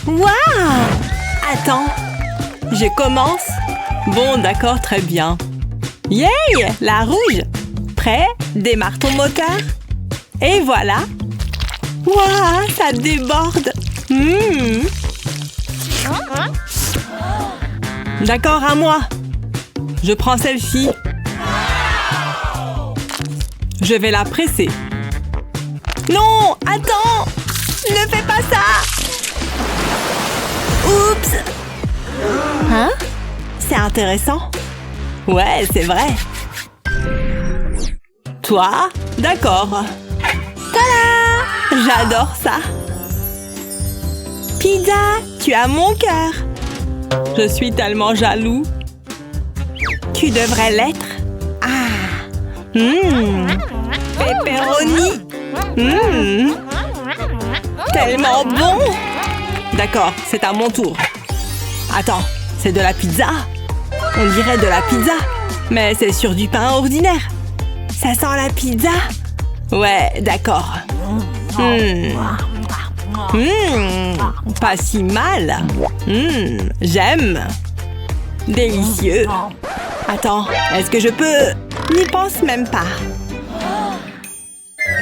Waouh! Attends, je commence? Bon, d'accord, très bien. Yay! La rouge! Prêt? Démarre ton moteur. Et voilà! Waouh! Ça déborde! D'accord, à moi. Je prends celle-ci. Je vais la presser. Non! Attends! Ne fais pas ça! Oups! Hein? C'est intéressant. Ouais, c'est vrai. Toi? D'accord. Tada! J'adore ça. Pizza, tu as mon cœur. Je suis tellement jaloux. Tu devrais l'être. Ah! Pepperoni. Tellement bon. D'accord, c'est à mon tour. Attends, c'est de la pizza? On dirait de la pizza, mais c'est sur du pain ordinaire. Ça sent la pizza? Ouais, d'accord. Pas si mal. J'aime. Délicieux. Attends, est-ce que je peux? N'y pense même pas.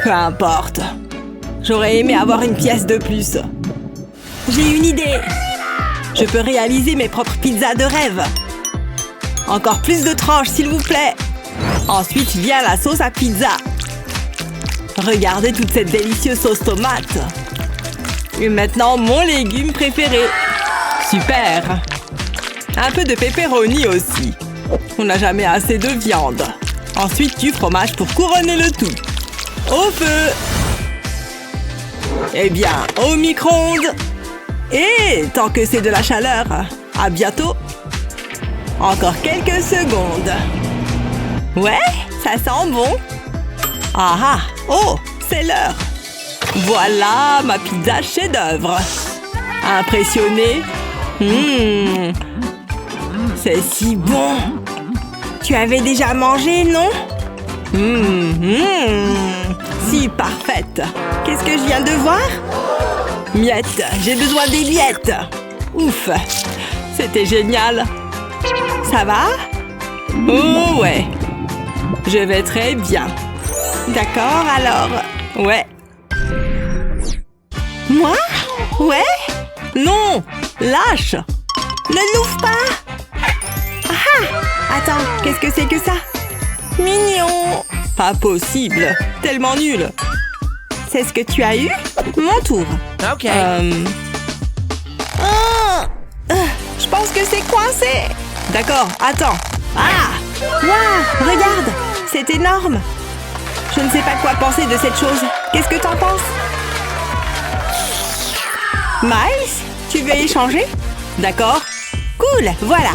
Peu importe. J'aurais aimé avoir une pièce de plus. J'ai une idée. Je peux réaliser mes propres pizzas de rêve. Encore plus de tranches, s'il vous plaît. Ensuite vient la sauce à pizza. Regardez toute cette délicieuse sauce tomate. Et maintenant, mon légume préféré. Super. Un peu de pepperoni aussi. On n'a jamais assez de viande. Ensuite, du fromage pour couronner le tout. Au feu. Eh bien, au micro-ondes. Et tant que c'est de la chaleur, à bientôt. Encore quelques secondes. Ouais, ça sent bon. Ah ah, oh, c'est l'heure. Voilà ma pizza chef-d'œuvre. Impressionné? C'est si bon. Tu avais déjà mangé, non? Si parfaite. Qu'est-ce que je viens de voir? Miettes, j'ai besoin des miettes. Ouf, c'était génial. Ça va? Oh ouais. Je vais très bien. D'accord, alors. Ouais. Moi? Ouais? Non! Lâche! Ne l'ouvre pas! Ah! Attends, qu'est-ce que c'est que ça? Mignon! Pas possible! Tellement nul! C'est ce que tu as eu? Mon tour. OK. Je pense que c'est coincé. D'accord, attends. Ah! Waouh! Regarde! C'est énorme! Je ne sais pas quoi penser de cette chose. Qu'est-ce que t'en penses? Miles, tu veux échanger? D'accord. Cool, voilà.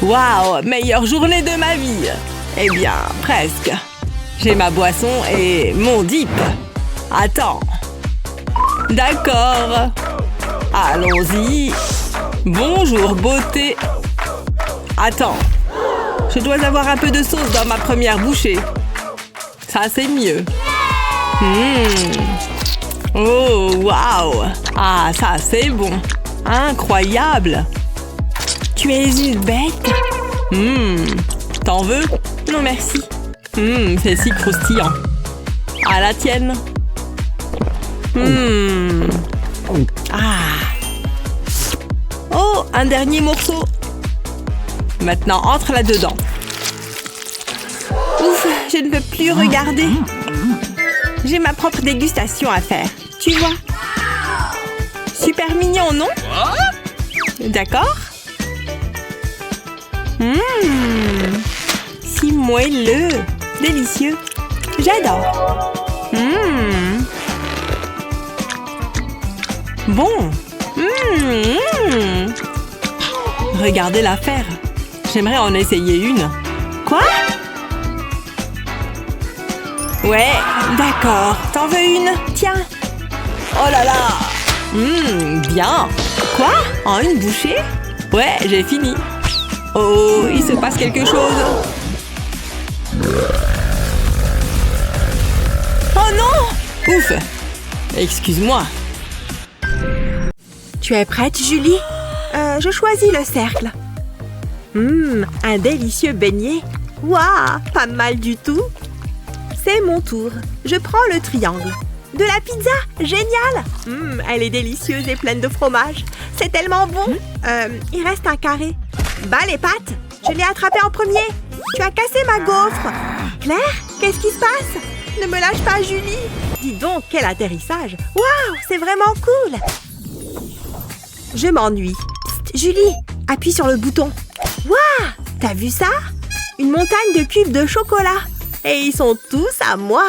Waouh, meilleure journée de ma vie. Eh bien, presque. J'ai ma boisson et mon dip. Attends. D'accord. Allons-y. Bonjour, beauté. Attends. Je dois avoir un peu de sauce dans ma première bouchée. Ça, c'est mieux. Oh, waouh! Ah, ça, c'est bon. Incroyable. Tu es une bête. T'en veux? Non, merci. C'est si croustillant. À la tienne. Ah. Oh, un dernier morceau. Maintenant, entre là-dedans. Ouf, je ne peux plus regarder. J'ai ma propre dégustation à faire. Tu vois? Super mignon, non? D'accord? Si moelleux. Délicieux. J'adore. Bon. Regardez l'affaire. J'aimerais en essayer une. Quoi? Ouais, d'accord. T'en veux une? Tiens. Oh là là. Bien. Quoi? En une bouchée? Ouais, j'ai fini. Oh, il se passe quelque chose. Oh non! Ouf! Excuse-moi. Tu es prête, Julie? Je choisis le cercle. Un délicieux beignet. Waouh, pas mal du tout. C'est mon tour. Je prends le triangle. De la pizza, génial. Elle est délicieuse et pleine de fromage. C'est tellement bon. Il reste un carré. Bah, les pâtes. Je l'ai attrapé en premier. Tu as cassé ma gaufre. Claire, qu'est-ce qui se passe? Ne me lâche pas, Julie. Dis donc, quel atterrissage. Waouh, c'est vraiment cool. Je m'ennuie. Psst, Julie, appuie sur le bouton. Waouh, t'as vu ça? Une montagne de cubes de chocolat. Et ils sont tous à moi.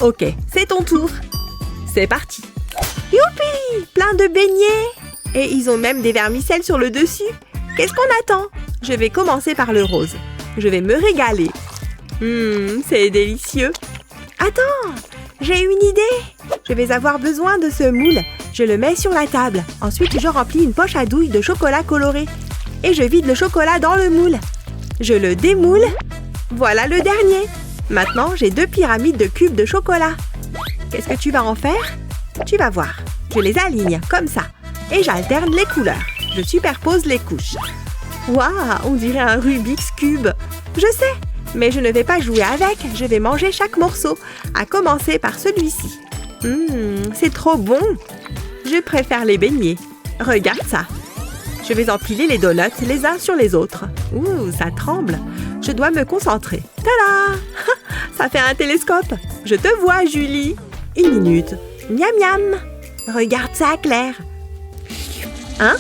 Ok, c'est ton tour. C'est parti. Youpi, plein de beignets. Et ils ont même des vermicelles sur le dessus. Qu'est-ce qu'on attend? Je vais commencer par le rose. Je vais me régaler. C'est délicieux. Attends, j'ai une idée. Je vais avoir besoin de ce moule. Je le mets sur la table. Ensuite, je remplis une poche à douille de chocolat coloré. Et je vide le chocolat dans le moule. Je le démoule. Voilà le dernier. Maintenant, j'ai 2 pyramides de cubes de chocolat. Qu'est-ce que tu vas en faire? Tu vas voir. Je les aligne comme ça. Et j'alterne les couleurs. Je superpose les couches. Waouh, on dirait un Rubik's Cube. Je sais, mais je ne vais pas jouer avec. Je vais manger chaque morceau, à commencer par celui-ci. C'est trop bon. Je préfère les beignets. Regarde ça. Je vais empiler les donuts les uns sur les autres. Ouh, ça tremble. Je dois me concentrer. Tada! Ça fait un télescope. Je te vois, Julie. 1 minute. Miam miam. Regarde ça, Claire. Hein?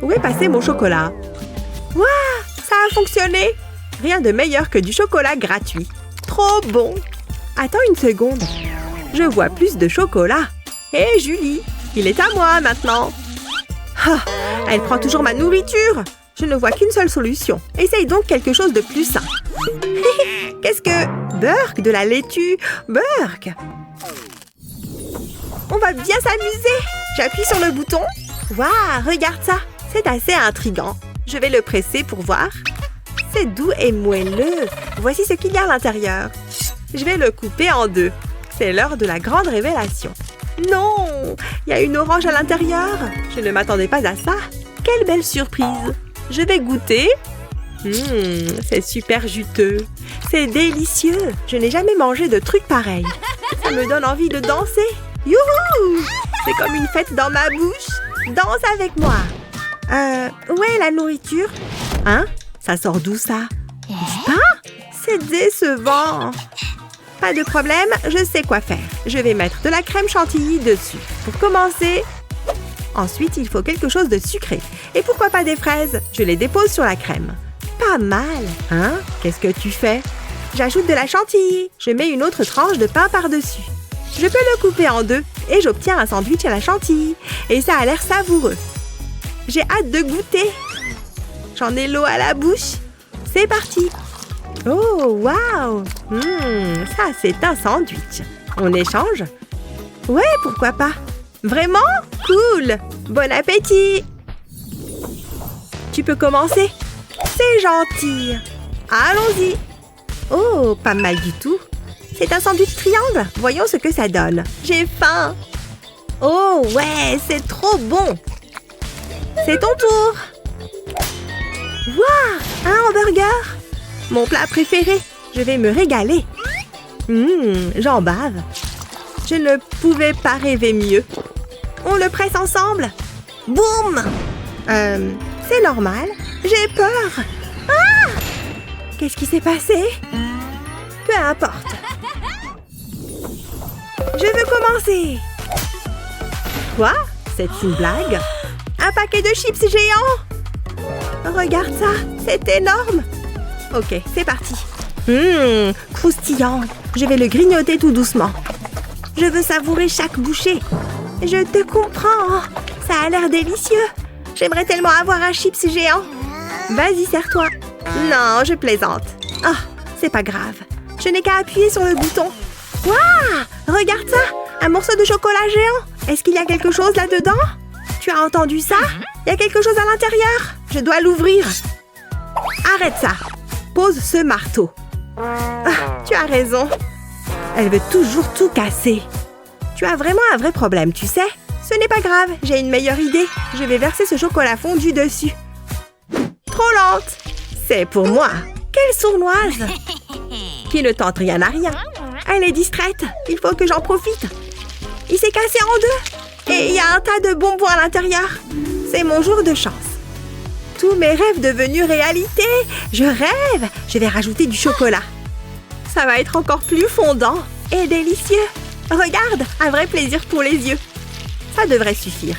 Où est passé mon chocolat? Waouh! Ça a fonctionné! Rien de meilleur que du chocolat gratuit. Trop bon! Attends une seconde. Je vois plus de chocolat. Hé, Julie! Il est à moi maintenant. Ah, elle prend toujours ma nourriture. Je ne vois qu'une seule solution. Essaye donc quelque chose de plus sain. Qu'est-ce que... Burk, de la laitue. Burk. On va bien s'amuser. J'appuie sur le bouton. Waouh, regarde ça. C'est assez intriguant. Je vais le presser pour voir. C'est doux et moelleux. Voici ce qu'il y a à l'intérieur. Je vais le couper en 2. C'est l'heure de la grande révélation. Non! Il y a une orange à l'intérieur. Je ne m'attendais pas à ça. Quelle belle surprise. Je vais goûter. C'est super juteux. C'est délicieux. Je n'ai jamais mangé de trucs pareils. Ça me donne envie de danser. Youhou! C'est comme une fête dans ma bouche. Danse avec moi. Où est la nourriture? Hein? Ça sort d'où ça? Du pain? C'est décevant. Pas de problème, je sais quoi faire. Je vais mettre de la crème chantilly dessus. Pour commencer. Ensuite, il faut quelque chose de sucré. Et pourquoi pas des fraises? Je les dépose sur la crème. Pas mal, hein? Qu'est-ce que tu fais? J'ajoute de la chantilly. Je mets une autre tranche de pain par-dessus. Je peux le couper en 2 et j'obtiens un sandwich à la chantilly. Et ça a l'air savoureux. J'ai hâte de goûter. J'en ai l'eau à la bouche. C'est parti. Oh, waouh! Ça, c'est un sandwich. On échange? Ouais, pourquoi pas? Vraiment? Cool! Bon appétit! Tu peux commencer? C'est gentil! Allons-y! Oh, pas mal du tout. C'est un sandwich triangle. Voyons ce que ça donne. J'ai faim! Oh, ouais, c'est trop bon! C'est ton tour! Waouh! Un hamburger! Mon plat préféré! Je vais me régaler! J'en bave! Je ne pouvais pas rêver mieux! On le presse ensemble! Boum! C'est normal! J'ai peur! Ah! Qu'est-ce qui s'est passé? Peu importe! Je veux commencer! Quoi? C'est une blague? Un paquet de chips géants! Regarde ça! C'est énorme! Ok, c'est parti. Croustillant. Je vais le grignoter tout doucement. Je veux savourer chaque bouchée. Je te comprends. Ça a l'air délicieux. J'aimerais tellement avoir un chips géant. Vas-y, serre-toi. Non, je plaisante. Ah, c'est pas grave. Je n'ai qu'à appuyer sur le bouton. Waouh! Regarde ça! Un morceau de chocolat géant. Est-ce qu'il y a quelque chose là-dedans? Tu as entendu ça? Il y a quelque chose à l'intérieur. Je dois l'ouvrir. Arrête ça. Pose ce marteau. Ah, tu as raison. Elle veut toujours tout casser. Tu as vraiment un vrai problème, tu sais? Ce n'est pas grave, j'ai une meilleure idée. Je vais verser ce chocolat fondu dessus. Trop lente. C'est pour moi. Quelle sournoise. Qui ne tente rien à rien. Elle est distraite. Il faut que j'en profite. Il s'est cassé en deux. Et il y a un tas de bonbons à l'intérieur. C'est mon jour de chance. Tous mes rêves devenus réalité. Je rêve. Je vais rajouter du chocolat. Ça va être encore plus fondant et délicieux. Regarde, un vrai plaisir pour les yeux. Ça devrait suffire.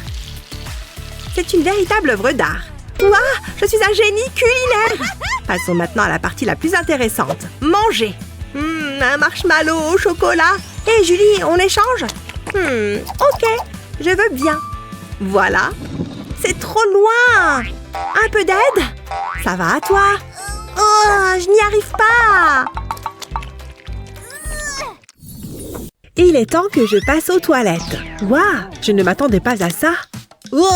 C'est une véritable œuvre d'art. Ouah, je suis un génie culinaire. Passons maintenant à la partie la plus intéressante. Manger. Un marshmallow au chocolat. Hé, Julie, on échange? Ok, je veux bien. Voilà. C'est trop loin. Un peu d'aide? Ça va à toi? Oh, je n'y arrive pas. Il est temps que je passe aux toilettes. Waouh, je ne m'attendais pas à ça. Oh,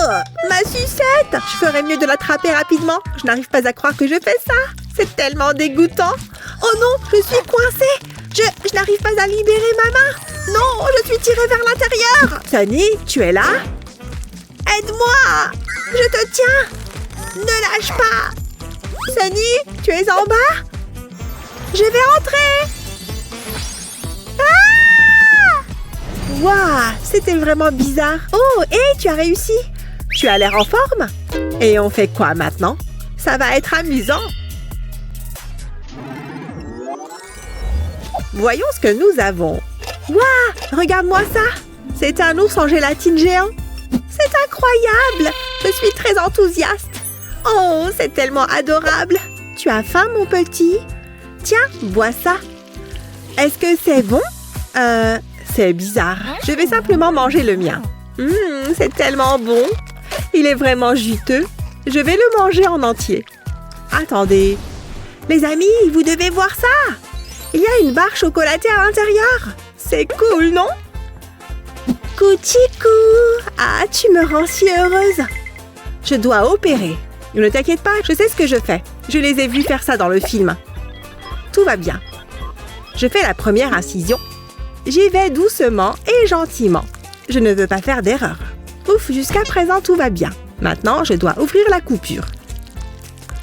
ma sucette! Je ferais mieux de l'attraper rapidement. Je n'arrive pas à croire que je fais ça. C'est tellement dégoûtant. Oh non, je suis coincée. Je n'arrive pas à libérer ma main. Non, je suis tirée vers l'intérieur. Sunny, tu es là? Aide-moi! Je te tiens. Ne lâche pas. Sunny, tu es en bas? Je vais entrer. Waouh, c'était vraiment bizarre. Oh, hé, tu as réussi. Tu as l'air en forme. Et on fait quoi maintenant? Ça va être amusant. Voyons ce que nous avons. Waouh, regarde-moi ça. C'est un ours en gélatine géant. C'est incroyable. Je suis très enthousiaste. Oh, c'est tellement adorable. Tu as faim, mon petit? Tiens, bois ça. Est-ce que c'est bon? C'est bizarre. Je vais simplement manger le mien. C'est tellement bon. Il est vraiment juteux. Je vais le manger en entier. Attendez. Les amis, vous devez voir ça. Il y a une barre chocolatée à l'intérieur. C'est cool, non? Couchikou. Ah, tu me rends si heureuse. Je dois opérer. Ne t'inquiète pas, je sais ce que je fais. Je les ai vus faire ça dans le film. Tout va bien. Je fais la première incision. J'y vais doucement et gentiment. Je ne veux pas faire d'erreur. Ouf, jusqu'à présent, tout va bien. Maintenant, je dois ouvrir la coupure.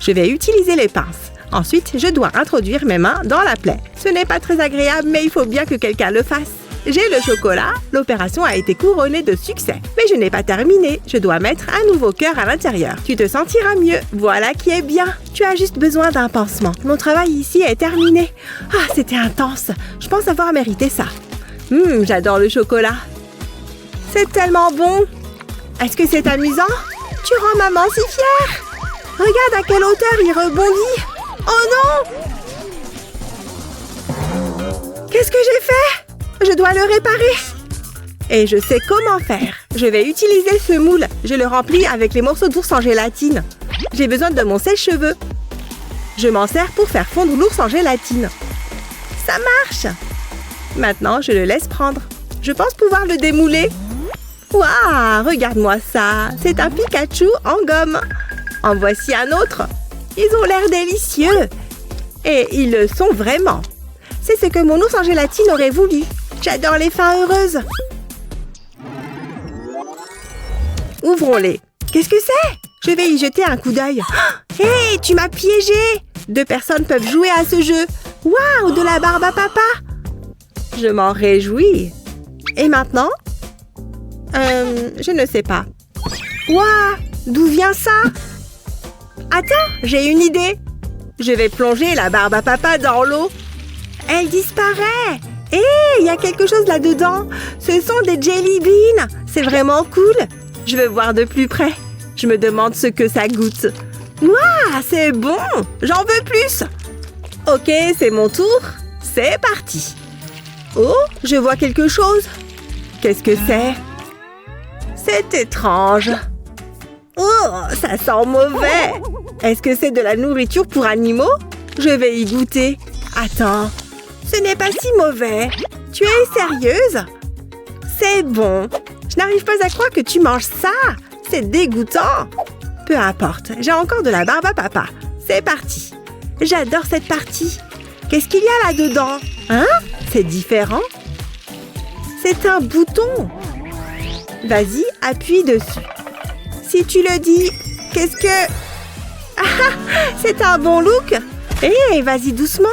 Je vais utiliser les pinces. Ensuite, je dois introduire mes mains dans la plaie. Ce n'est pas très agréable, mais il faut bien que quelqu'un le fasse. J'ai le chocolat. L'opération a été couronnée de succès. Mais je n'ai pas terminé. Je dois mettre un nouveau cœur à l'intérieur. Tu te sentiras mieux. Voilà qui est bien. Tu as juste besoin d'un pansement. Mon travail ici est terminé. Ah, c'était intense. Je pense avoir mérité ça. J'adore le chocolat. C'est tellement bon. Est-ce que c'est amusant? Tu rends maman si fière. Regarde à quelle hauteur il rebondit. Oh non! Qu'est-ce que j'ai fait? Je dois le réparer. Et je sais comment faire. Je vais utiliser ce moule. Je le remplis avec les morceaux d'ours en gélatine. J'ai besoin de mon sèche-cheveux. Je m'en sers pour faire fondre l'ours en gélatine. Ça marche! Maintenant, je le laisse prendre. Je pense pouvoir le démouler. Waouh, regarde-moi ça. C'est un Pikachu en gomme. En voici un autre. Ils ont l'air délicieux. Et ils le sont vraiment. C'est ce que mon ours en gélatine aurait voulu. J'adore les fins heureuses. Ouvrons-les. Qu'est-ce que c'est? Je vais y jeter un coup d'œil. Hé, tu m'as piégé. 2 personnes peuvent jouer à ce jeu. Waouh, de la barbe à papa. Je m'en réjouis. Et maintenant? Je ne sais pas. Waouh, d'où vient ça? Attends, j'ai une idée. Je vais plonger la barbe à papa dans l'eau. Elle disparaît. Hé, il y a quelque chose là-dedans. Ce sont des jelly beans. C'est vraiment cool. Je veux voir de plus près. Je me demande ce que ça goûte. Waouh, c'est bon. J'en veux plus. Ok, c'est mon tour. C'est parti. Oh, je vois quelque chose. Qu'est-ce que c'est? C'est étrange. Oh, ça sent mauvais. Est-ce que c'est de la nourriture pour animaux? Je vais y goûter. Attends, ce n'est pas si mauvais. Tu es sérieuse? C'est bon. Je n'arrive pas à croire que tu manges ça. C'est dégoûtant. Peu importe, j'ai encore de la barbe à papa. C'est parti. J'adore cette partie. Qu'est-ce qu'il y a là-dedans? Hein? C'est différent. C'est un bouton. Vas-y, appuie dessus. Si tu le dis, qu'est-ce que... Ah, c'est un bon look. Hé, vas-y doucement.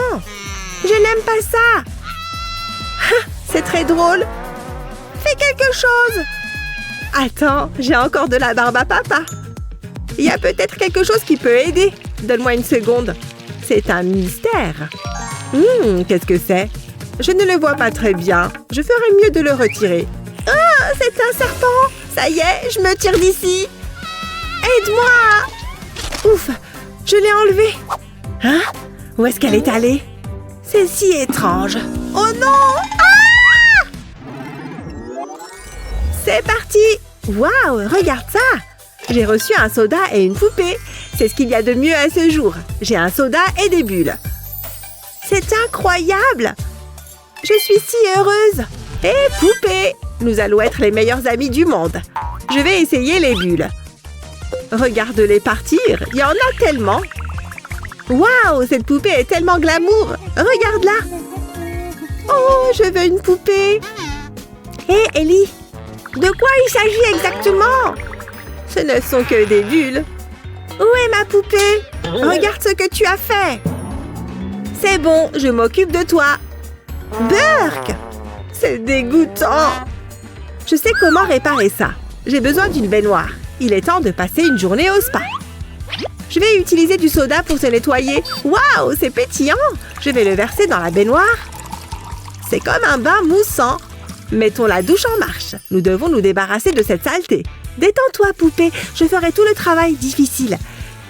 Je n'aime pas ça. C'est très drôle. Fais quelque chose. Attends, j'ai encore de la barbe à papa. Il y a peut-être quelque chose qui peut aider. Donne-moi une seconde. C'est un mystère. Qu'est-ce que c'est? Je ne le vois pas très bien. Je ferais mieux de le retirer. Ah, c'est un serpent. Ça y est, je me tire d'ici. Aide-moi. Ouf, je l'ai enlevé. Hein? Où est-ce qu'elle est allée? C'est si étrange. Oh non! Ah! C'est parti! Waouh, regarde ça! J'ai reçu un soda et une poupée. C'est ce qu'il y a de mieux à ce jour. J'ai un soda et des bulles. C'est incroyable! Je suis si heureuse! Hé, poupée! Nous allons être les meilleurs amis du monde. Je vais essayer les bulles. Regarde-les partir. Il y en a tellement. Waouh, cette poupée est tellement glamour. Regarde-la. Oh, je veux une poupée. Hé, Ellie, de quoi il s'agit exactement? Ce ne sont que des bulles. Où est ma poupée? Regarde ce que tu as fait. C'est bon, je m'occupe de toi. Burk! C'est dégoûtant. Je sais comment réparer ça. J'ai besoin d'une baignoire. Il est temps de passer une journée au spa. Je vais utiliser du soda pour se nettoyer. Waouh, c'est pétillant! Je vais le verser dans la baignoire. C'est comme un bain moussant. Mettons la douche en marche. Nous devons nous débarrasser de cette saleté. Détends-toi, poupée. Je ferai tout le travail difficile.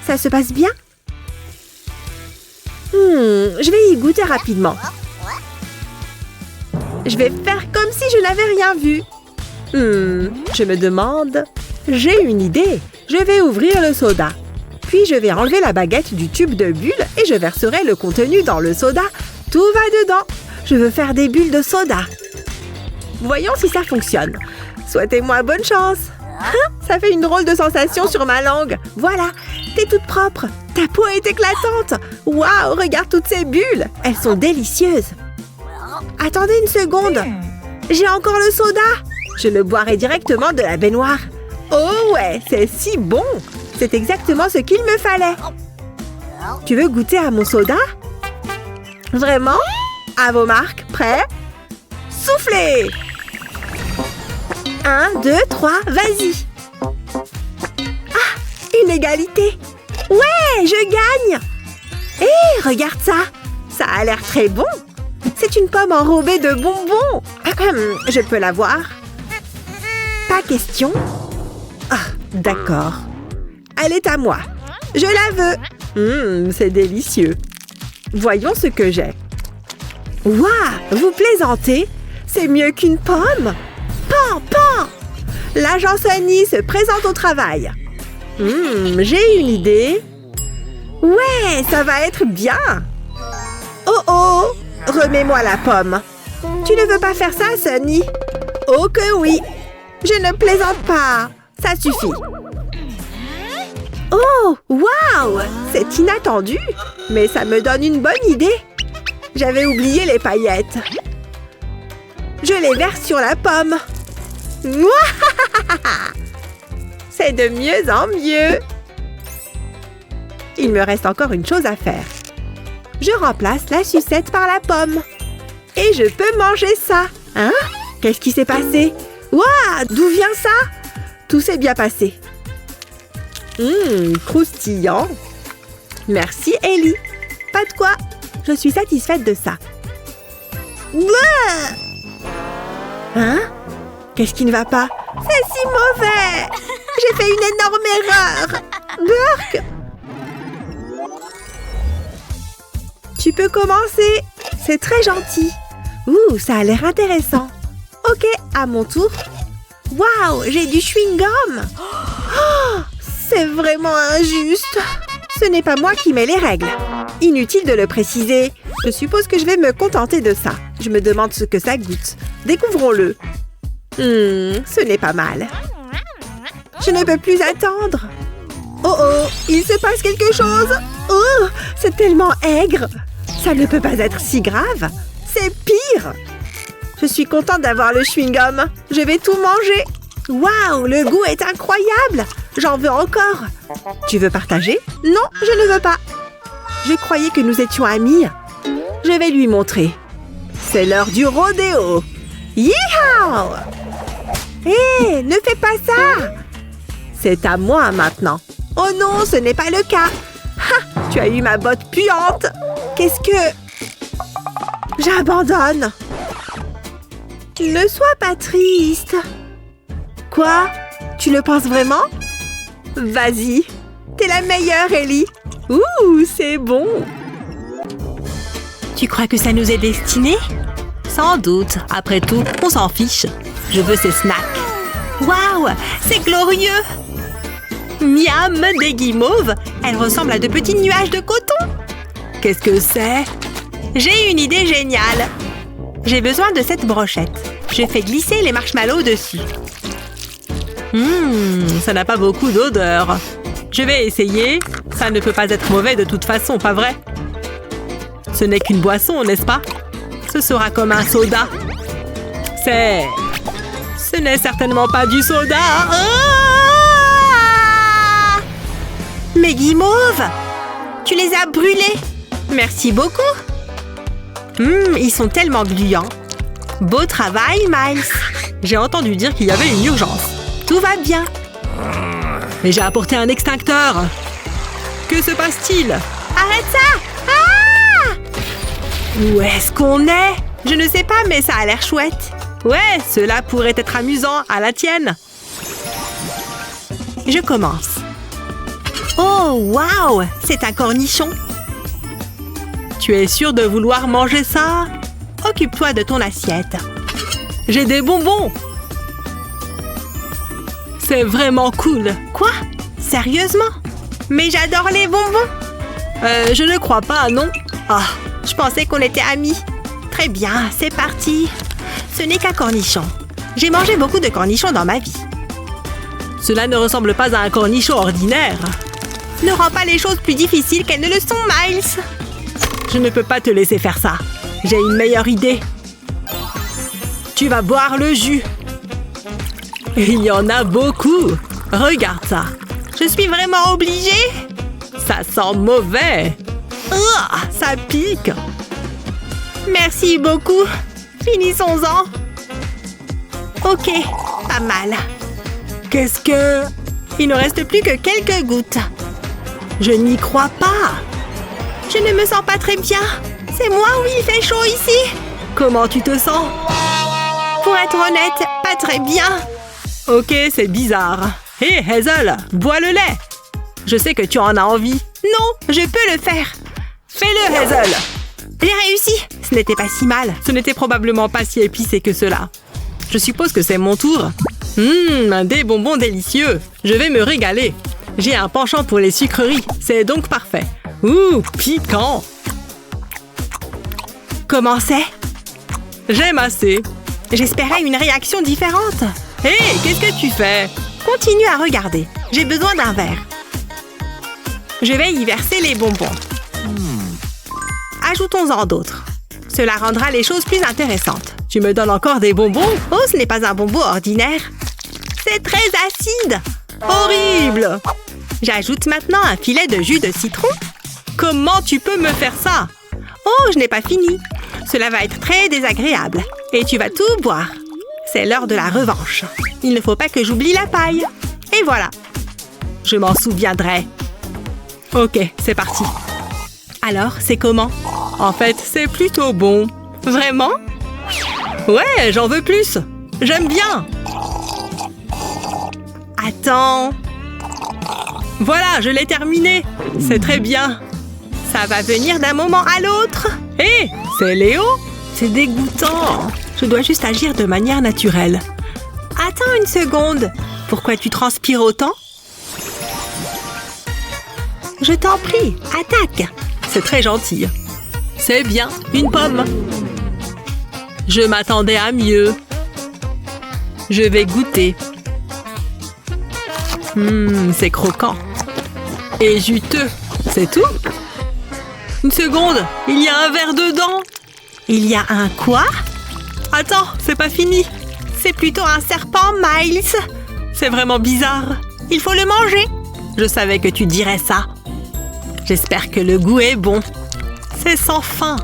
Ça se passe bien? Je vais y goûter rapidement. Je vais faire comme si je n'avais rien vu. Je me demande... J'ai une idée. Je vais ouvrir le soda. Puis je vais enlever la baguette du tube de bulles et je verserai le contenu dans le soda. Tout va dedans. Je veux faire des bulles de soda. Voyons si ça fonctionne. Souhaitez-moi bonne chance. Ça fait une drôle de sensation sur ma langue. Voilà, t'es toute propre. Ta peau est éclatante. Waouh, regarde toutes ces bulles. Elles sont délicieuses. Attendez une seconde. J'ai encore le soda. Je le boirai directement de la baignoire. Oh ouais, c'est si bon. C'est exactement ce qu'il me fallait. Tu veux goûter à mon soda? Vraiment? À vos marques, prêts? Soufflez! 1, 2, 3, vas-y! Ah! Une égalité! Ouais, je gagne! Hé, regarde ça! Ça a l'air très bon! C'est une pomme enrobée de bonbons! Je peux la voir? Pas question? Ah, d'accord. Elle est à moi. Je la veux. C'est délicieux. Voyons ce que j'ai. Waouh, vous plaisantez? C'est mieux qu'une pomme. Pan, pan! L'agent Sunny se présente au travail. J'ai une idée. Ouais, ça va être bien. Oh oh, remets-moi la pomme. Tu ne veux pas faire ça, Sunny? Oh que oui. Je ne plaisante pas. Ça suffit. Oh, waouh! C'est inattendu, mais ça me donne une bonne idée. J'avais oublié les paillettes. Je les verse sur la pomme. C'est de mieux en mieux. Il me reste encore une chose à faire. Je remplace la sucette par la pomme. Et je peux manger ça. Hein? Qu'est-ce qui s'est passé? Waouh! D'où vient ça? Tout s'est bien passé. Croustillant. Merci, Ellie. Pas de quoi. Je suis satisfaite de ça. Bleu! Hein? Qu'est-ce qui ne va pas? C'est si mauvais! J'ai fait une énorme erreur! Burk! Tu peux commencer. C'est très gentil. Ouh, ça a l'air intéressant. Ok, à mon tour. Waouh, j'ai du chewing-gum. Oh, c'est vraiment injuste. Ce n'est pas moi qui mets les règles. Inutile de le préciser. Je suppose que je vais me contenter de ça. Je me demande ce que ça goûte. Découvrons-le. Ce n'est pas mal. Je ne peux plus attendre. Oh oh, il se passe quelque chose. Oh, c'est tellement aigre. Ça ne peut pas être si grave. C'est pire. Je suis contente d'avoir le chewing-gum. Je vais tout manger. Waouh, le goût est incroyable! J'en veux encore! Tu veux partager? Non, je ne veux pas. Je croyais que nous étions amis. Je vais lui montrer. C'est l'heure du rodéo. Yeehaw! Hé, ne fais pas ça! C'est à moi maintenant. Oh non, ce n'est pas le cas. Ha! Tu as eu ma botte puante. Qu'est-ce que... J'abandonne. Ne sois pas triste. Quoi? Tu le penses vraiment? Vas-y. T'es la meilleure, Ellie. Ouh, c'est bon. Tu crois que ça nous est destiné? Sans doute. Après tout, on s'en fiche. Je veux ces snacks. Waouh, c'est glorieux! Miam, des guimauves. Elles ressemblent à de petits nuages de coton. Qu'est-ce que c'est? J'ai une idée géniale. J'ai besoin de cette brochette. Je fais glisser les marshmallows dessus. Ça n'a pas beaucoup d'odeur. Je vais essayer. Ça ne peut pas être mauvais de toute façon, pas vrai? Ce n'est qu'une boisson, n'est-ce pas? Ce sera comme un soda. Ce n'est certainement pas du soda. Ah! Mes guimauves! Tu les as brûlés. Merci beaucoup. Ils sont tellement gluants. Beau travail, Miles. J'ai entendu dire qu'il y avait une urgence. Tout va bien. Mais j'ai apporté un extincteur. Que se passe-t-il? Arrête ça! Ah! Où est-ce qu'on est? Je ne sais pas, mais ça a l'air chouette. Ouais, cela pourrait être amusant à la tienne. Je commence. Oh, waouh! C'est un cornichon. Tu es sûr de vouloir manger ça? Occupe-toi de ton assiette. J'ai des bonbons. C'est vraiment cool. Quoi? Sérieusement? Mais j'adore les bonbons. Je ne crois pas, non? Ah, je pensais qu'on était amis. Très bien, c'est parti. Ce n'est qu'un cornichon. J'ai mangé beaucoup de cornichons dans ma vie. Cela ne ressemble pas à un cornichon ordinaire. Ne rends pas les choses plus difficiles qu'elles ne le sont, Miles. Je ne peux pas te laisser faire ça. J'ai une meilleure idée. Tu vas boire le jus. Il y en a beaucoup. Regarde ça. Je suis vraiment obligée. Ça sent mauvais. Ça pique. Merci beaucoup. Finissons-en. Ok, pas mal. Qu'est-ce que... Il ne reste plus que quelques gouttes. Je n'y crois pas. Je ne me sens pas très bien. C'est moi ou il fait chaud ici? Comment tu te sens? Pour être honnête, pas très bien. Ok, c'est bizarre. Hé, Hazel, bois le lait. Je sais que tu en as envie. Non, je peux le faire. Fais-le, Hazel. J'ai réussi. Ce n'était pas si mal. Ce n'était probablement pas si épicé que cela. Je suppose que c'est mon tour. Des bonbons délicieux. Je vais me régaler. J'ai un penchant pour les sucreries. C'est donc parfait. Ouh, piquant. Comment c'est? J'aime assez. J'espérais une réaction différente. Hé, qu'est-ce que tu fais? Continue à regarder. J'ai besoin d'un verre. Je vais y verser les bonbons. Ajoutons-en d'autres. Cela rendra les choses plus intéressantes. Tu me donnes encore des bonbons? Oh, ce n'est pas un bonbon ordinaire. C'est très acide. Horrible. J'ajoute maintenant un filet de jus de citron. Comment tu peux me faire ça? Oh, je n'ai pas fini. Cela va être très désagréable. Et tu vas tout boire. C'est l'heure de la revanche. Il ne faut pas que j'oublie la paille. Et voilà. Je m'en souviendrai. Ok, c'est parti. Alors, c'est comment? En fait, c'est plutôt bon. Vraiment? Ouais, j'en veux plus. J'aime bien. Attends. Voilà, je l'ai terminé. C'est très bien. Ça va venir d'un moment à l'autre. Hé, c'est Léo? C'est dégoûtant. Je dois juste agir de manière naturelle. Attends une seconde. Pourquoi tu transpires autant? Je t'en prie, attaque. C'est très gentil. C'est bien, une pomme. Je m'attendais à mieux. Je vais goûter. C'est croquant. Et juteux. C'est tout? Une seconde, il y a un verre dedans. Il y a un quoi? Attends, c'est pas fini. C'est plutôt un serpent, Miles. C'est vraiment bizarre. Il faut le manger. Je savais que tu dirais ça. J'espère que le goût est bon. C'est sans fin.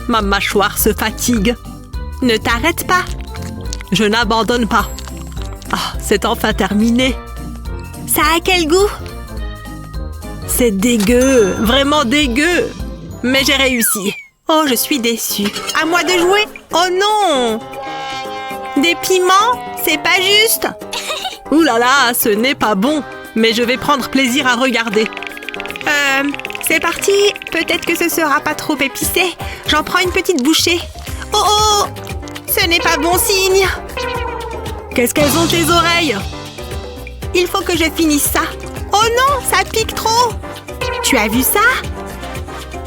Ma mâchoire se fatigue. Ne t'arrête pas. Je n'abandonne pas. Ah, c'est enfin terminé. Ça a quel goût? C'est dégueu, vraiment dégueu. Mais j'ai réussi. Oh, je suis déçue. À moi de jouer. Oh non! Des piments? C'est pas juste. Ouh là là, ce n'est pas bon. Mais je vais prendre plaisir à regarder. C'est parti. Peut-être que ce sera pas trop épicé. J'en prends une petite bouchée. Oh oh! Ce n'est pas bon signe. Qu'est-ce qu'elles ont tes oreilles? Il faut que je finisse ça. Oh non, ça pique trop. Tu as vu ça?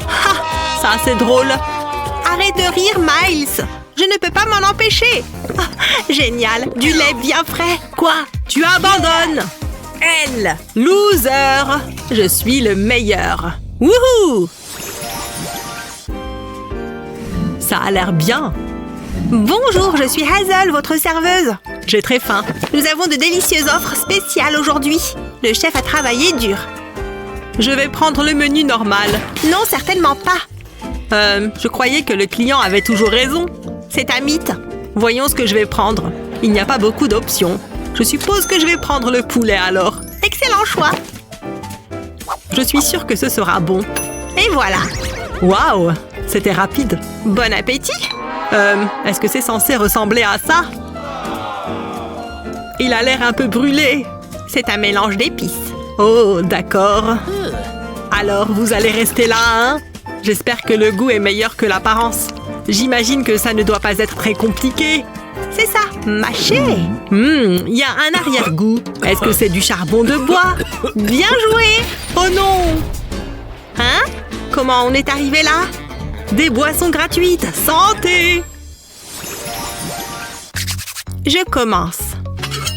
Ah, ça c'est drôle. Arrête de rire, Miles. Je ne peux pas m'en empêcher. Ah, génial, du lait bien frais. Quoi? Tu abandonnes? Elle, loser. Je suis le meilleur. Wouhou! Ça a l'air bien. Bonjour, je suis Hazel, votre serveuse. J'ai très faim. Nous avons de délicieuses offres spéciales aujourd'hui. Le chef a travaillé dur. Je vais prendre le menu normal. Non, certainement pas. Je croyais que le client avait toujours raison. C'est un mythe. Voyons ce que je vais prendre. Il n'y a pas beaucoup d'options. Je suppose que je vais prendre le poulet alors. Excellent choix. Je suis sûre que ce sera bon. Et voilà. Waouh, c'était rapide. Bon appétit. Est-ce que c'est censé ressembler à ça? Il a l'air un peu brûlé. C'est un mélange d'épices. Oh, d'accord. Alors, vous allez rester là, hein? J'espère que le goût est meilleur que l'apparence. J'imagine que ça ne doit pas être très compliqué. C'est ça, mâcher. Il y a un arrière-goût. Est-ce que c'est du charbon de bois? Bien joué. Oh non! Hein? Comment on est arrivé là? Des boissons gratuites. Santé! Je commence.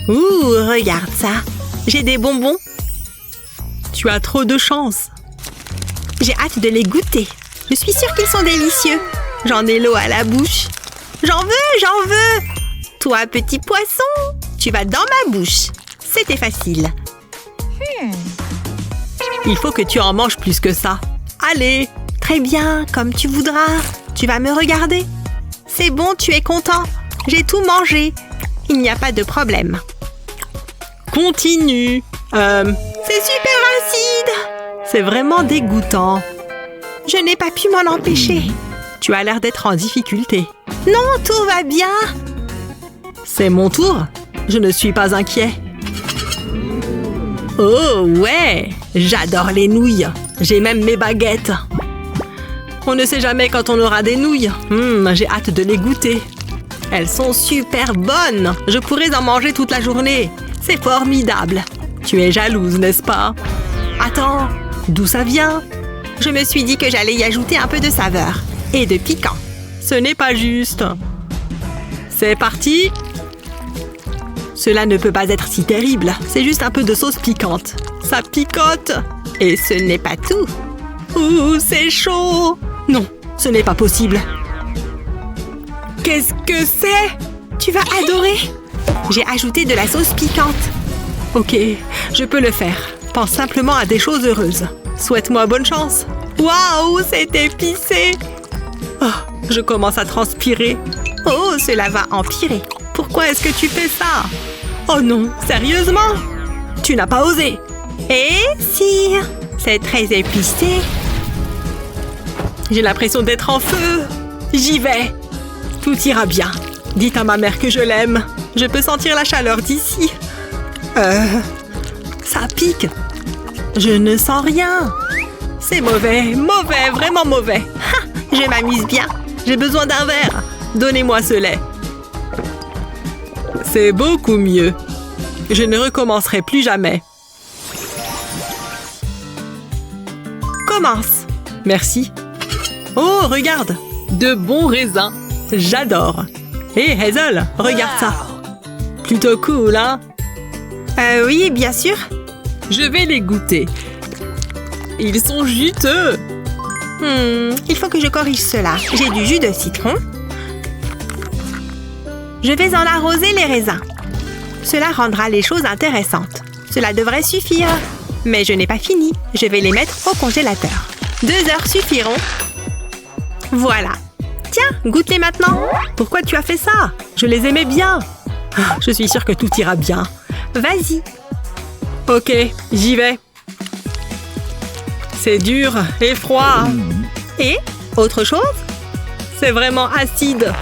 Ouh, regarde ça. J'ai des bonbons. Tu as trop de chance. J'ai hâte de les goûter. Je suis sûre qu'ils sont délicieux. J'en ai l'eau à la bouche. J'en veux. Toi, petit poisson, tu vas dans ma bouche. C'était facile. Il faut que tu en manges plus que ça. Allez. Très bien, comme tu voudras. Tu vas me regarder. C'est bon, tu es content. J'ai tout mangé. Il n'y a pas de problème. Continue. C'est super acide. C'est vraiment dégoûtant. Je n'ai pas pu m'en empêcher. Tu as l'air d'être en difficulté. Non, tout va bien. C'est mon tour. Je ne suis pas inquiet. Oh ouais, j'adore les nouilles. J'ai même mes baguettes. On ne sait jamais quand on aura des nouilles. J'ai hâte de les goûter. Elles sont super bonnes. Je pourrais en manger toute la journée. C'est formidable. Tu es jalouse, n'est-ce pas? Attends, d'où ça vient? Je me suis dit que j'allais y ajouter un peu de saveur. Et de piquant. Ce n'est pas juste. C'est parti. Cela ne peut pas être si terrible. C'est juste un peu de sauce piquante. Ça picote. Et ce n'est pas tout. Ouh, c'est chaud. Non, ce n'est pas possible. Qu'est-ce que c'est? Tu vas adorer. J'ai ajouté de la sauce piquante. Ok, je peux le faire. Pense simplement à des choses heureuses. Souhaite-moi bonne chance. Waouh, c'est épicé. Oh, je commence à transpirer. Oh, cela va empirer. Pourquoi est-ce que tu fais ça? Oh non, sérieusement? Tu n'as pas osé. Eh si, c'est très épicé. J'ai l'impression d'être en feu. J'y vais. Tout ira bien. Dites à ma mère que je l'aime. Je peux sentir la chaleur d'ici. Ça pique. Je ne sens rien. C'est mauvais, mauvais, vraiment mauvais. Ha, je m'amuse bien. J'ai besoin d'un verre. Donnez-moi ce lait. C'est beaucoup mieux. Je ne recommencerai plus jamais. Commence. Merci. Oh, regarde. De bons raisins. J'adore. Hé, Hazel, regarde ça. Plutôt cool, hein? Oui, bien sûr. Je vais les goûter. Ils sont juteux. Il faut que je corrige cela. J'ai du jus de citron. Je vais en arroser les raisins. Cela rendra les choses intéressantes. Cela devrait suffire. Mais je n'ai pas fini. Je vais les mettre au congélateur. 2 heures suffiront. Voilà. Tiens, goûte-les maintenant. Pourquoi tu as fait ça? Je les aimais bien. Je suis sûre que tout ira bien. Vas-y. Ok, j'y vais. C'est dur et froid. Et autre chose? C'est vraiment acide.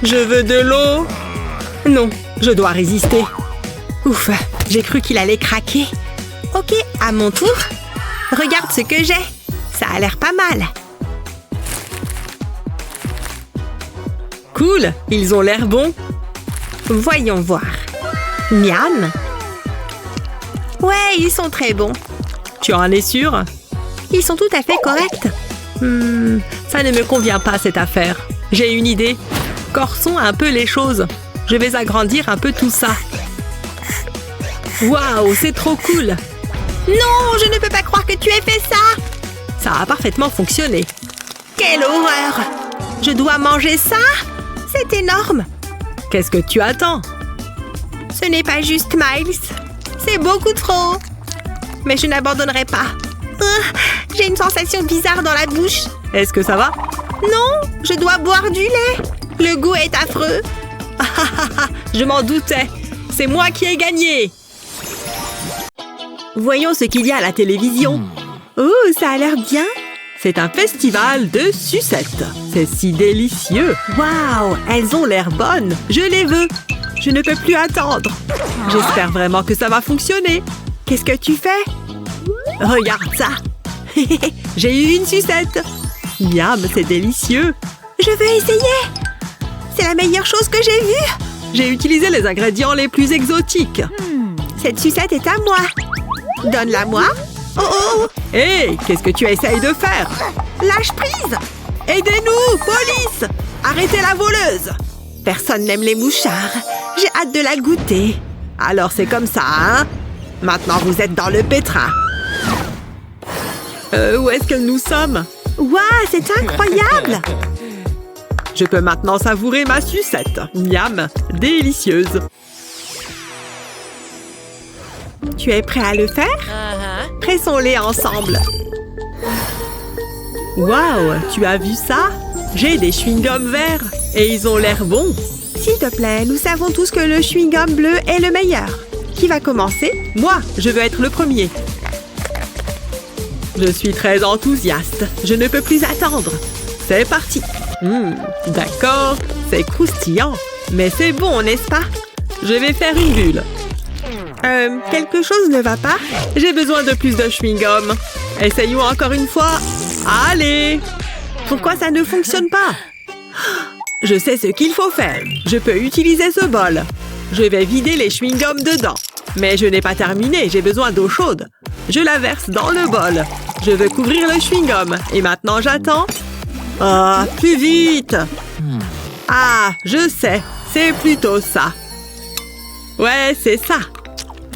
Je veux de l'eau. Non, je dois résister. Ouf, j'ai cru qu'il allait craquer. Ok, à mon tour. Regarde ce que j'ai. Ça a l'air pas mal. Cool, ils ont l'air bons. Voyons voir. Miam. Ouais, ils sont très bons. Tu en es sûre? Ils sont tout à fait corrects. Ça ne me convient pas cette affaire. J'ai une idée. Corsons un peu les choses. Je vais agrandir un peu tout ça. Waouh, c'est trop cool. Non, je ne peux pas croire que tu aies fait ça. Ça a parfaitement fonctionné. Quelle horreur! Je dois manger ça? C'est énorme. Qu'est-ce que tu attends? Ce n'est pas juste Miles. C'est beaucoup trop. Mais je n'abandonnerai pas. J'ai une sensation bizarre dans la bouche. Est-ce que ça va? Non, je dois boire du lait. Le goût est affreux. Je m'en doutais. C'est moi qui ai gagné. Voyons ce qu'il y a à la télévision. Oh, ça a l'air bien. C'est un festival de sucettes. C'est si délicieux. Waouh, elles ont l'air bonnes. Je les veux. Je ne peux plus attendre. J'espère vraiment que ça va fonctionner. Qu'est-ce que tu fais? Regarde ça. J'ai eu une sucette. Miam, c'est délicieux. Je veux essayer. C'est la meilleure chose que j'ai vue. J'ai utilisé les ingrédients les plus exotiques. Cette sucette est à moi. Donne-la moi. Oh oh! Hé, qu'est-ce que tu essayes de faire? Lâche prise! Aidez-nous, police! Arrêtez la voleuse! Personne n'aime les mouchards. J'ai hâte de la goûter. Alors c'est comme ça, hein? Maintenant vous êtes dans le pétrin. Où est-ce que nous sommes? Waouh, c'est incroyable! Je peux maintenant savourer ma sucette. Miam, délicieuse. Tu es prêt à le faire? Pressons-les ensemble. Waouh, tu as vu ça? J'ai des chewing-gums verts et ils ont l'air bons. S'il te plaît, nous savons tous que le chewing-gum bleu est le meilleur. Qui va commencer? Moi, je veux être le premier. Je suis très enthousiaste. Je ne peux plus attendre. C'est parti. D'accord, c'est croustillant. Mais c'est bon, n'est-ce pas? Je vais faire une bulle. Quelque chose ne va pas? J'ai besoin de plus de chewing-gum. Essayons encore une fois. Allez! Pourquoi ça ne fonctionne pas? Je sais ce qu'il faut faire. Je peux utiliser ce bol. Je vais vider les chewing-gums dedans. Mais je n'ai pas terminé, j'ai besoin d'eau chaude. Je la verse dans le bol. Je veux couvrir le chewing-gum. Et maintenant, j'attends. Ah, plus vite! Ah, je sais. C'est plutôt ça. Ouais, c'est ça.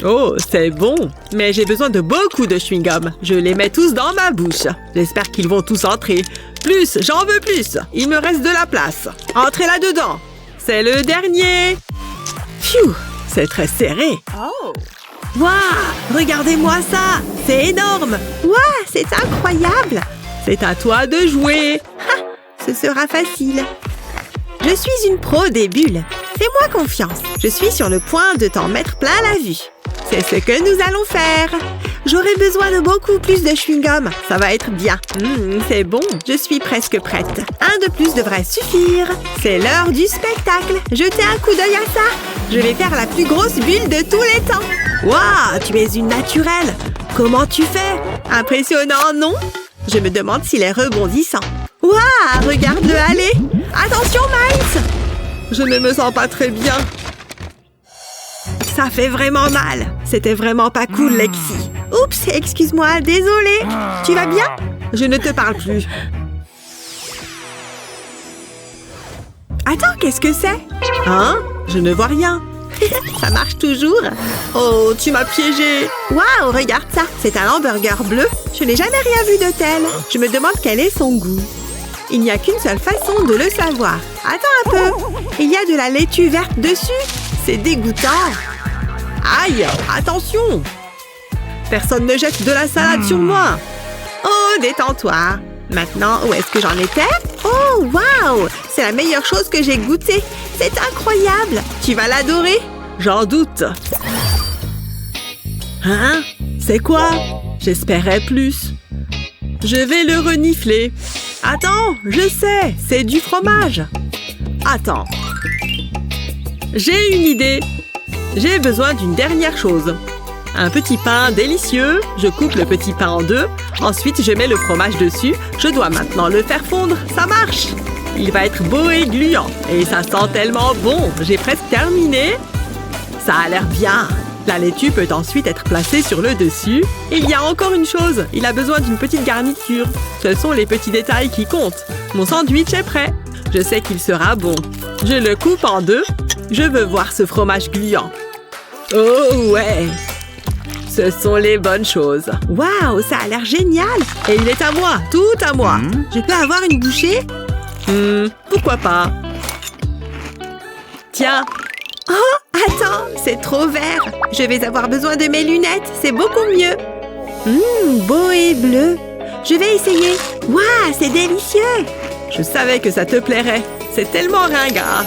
Oh, c'est bon. Mais j'ai besoin de beaucoup de chewing-gum. Je les mets tous dans ma bouche. J'espère qu'ils vont tous entrer. Plus, j'en veux plus. Il me reste de la place. Entrez là-dedans. C'est le dernier. Pfiou, c'est très serré. Waouh, regardez-moi ça. C'est énorme. Waouh, c'est incroyable. C'est à toi de jouer. Ce sera facile. Je suis une pro des bulles. Fais-moi confiance. Je suis sur le point de t'en mettre plein la vue. C'est ce que nous allons faire. J'aurai besoin de beaucoup plus de chewing-gum. Ça va être bien. C'est bon. Je suis presque prête. Un de plus devrait suffire. C'est l'heure du spectacle. Jetez un coup d'œil à ça. Je vais faire la plus grosse bulle de tous les temps. Waouh, tu es une naturelle. Comment tu fais? Impressionnant, non? Je me demande s'il est rebondissant. Waouh, regarde-le aller. Attention, Miles. Je ne me sens pas très bien. Ça fait vraiment mal. C'était vraiment pas cool, Lexi. Oups, excuse-moi, désolée. Tu vas bien? Je ne te parle plus. Attends, qu'est-ce que c'est? Hein? Je ne vois rien. Ça marche toujours. Oh, tu m'as piégée. Waouh, regarde ça. C'est un hamburger bleu. Je n'ai jamais rien vu de tel. Je me demande quel est son goût. Il n'y a qu'une seule façon de le savoir. Attends un peu. Il y a de la laitue verte dessus. C'est dégoûtant. Aïe, attention! Personne ne jette de la salade sur moi. Oh, détends-toi. Maintenant, où est-ce que j'en étais? Oh, waouh! C'est la meilleure chose que j'ai goûtée. C'est incroyable. Tu vas l'adorer? J'en doute. Hein? C'est quoi? J'espérais plus. Je vais le renifler. Attends, je sais, c'est du fromage. Attends. J'ai une idée. J'ai besoin d'une dernière chose. Un petit pain délicieux. Je coupe le petit pain en deux. Ensuite, je mets le fromage dessus. Je dois maintenant le faire fondre. Ça marche! Il va être beau et gluant. Et ça sent tellement bon. J'ai presque terminé. Ça a l'air bien. La laitue peut ensuite être placée sur le dessus. Il y a encore une chose. Il a besoin d'une petite garniture. Ce sont les petits détails qui comptent. Mon sandwich est prêt. Je sais qu'il sera bon. Je le coupe en deux. Je veux voir ce fromage gluant. Oh ouais! Ce sont les bonnes choses. Waouh, ça a l'air génial! Et il est à moi, tout à moi. Je peux avoir une bouchée? Pourquoi pas? Tiens. Oh, attends, c'est trop vert. Je vais avoir besoin de mes lunettes, c'est beaucoup mieux. Beau et bleu. Je vais essayer. Waouh, c'est délicieux! Je savais que ça te plairait. C'est tellement ringard.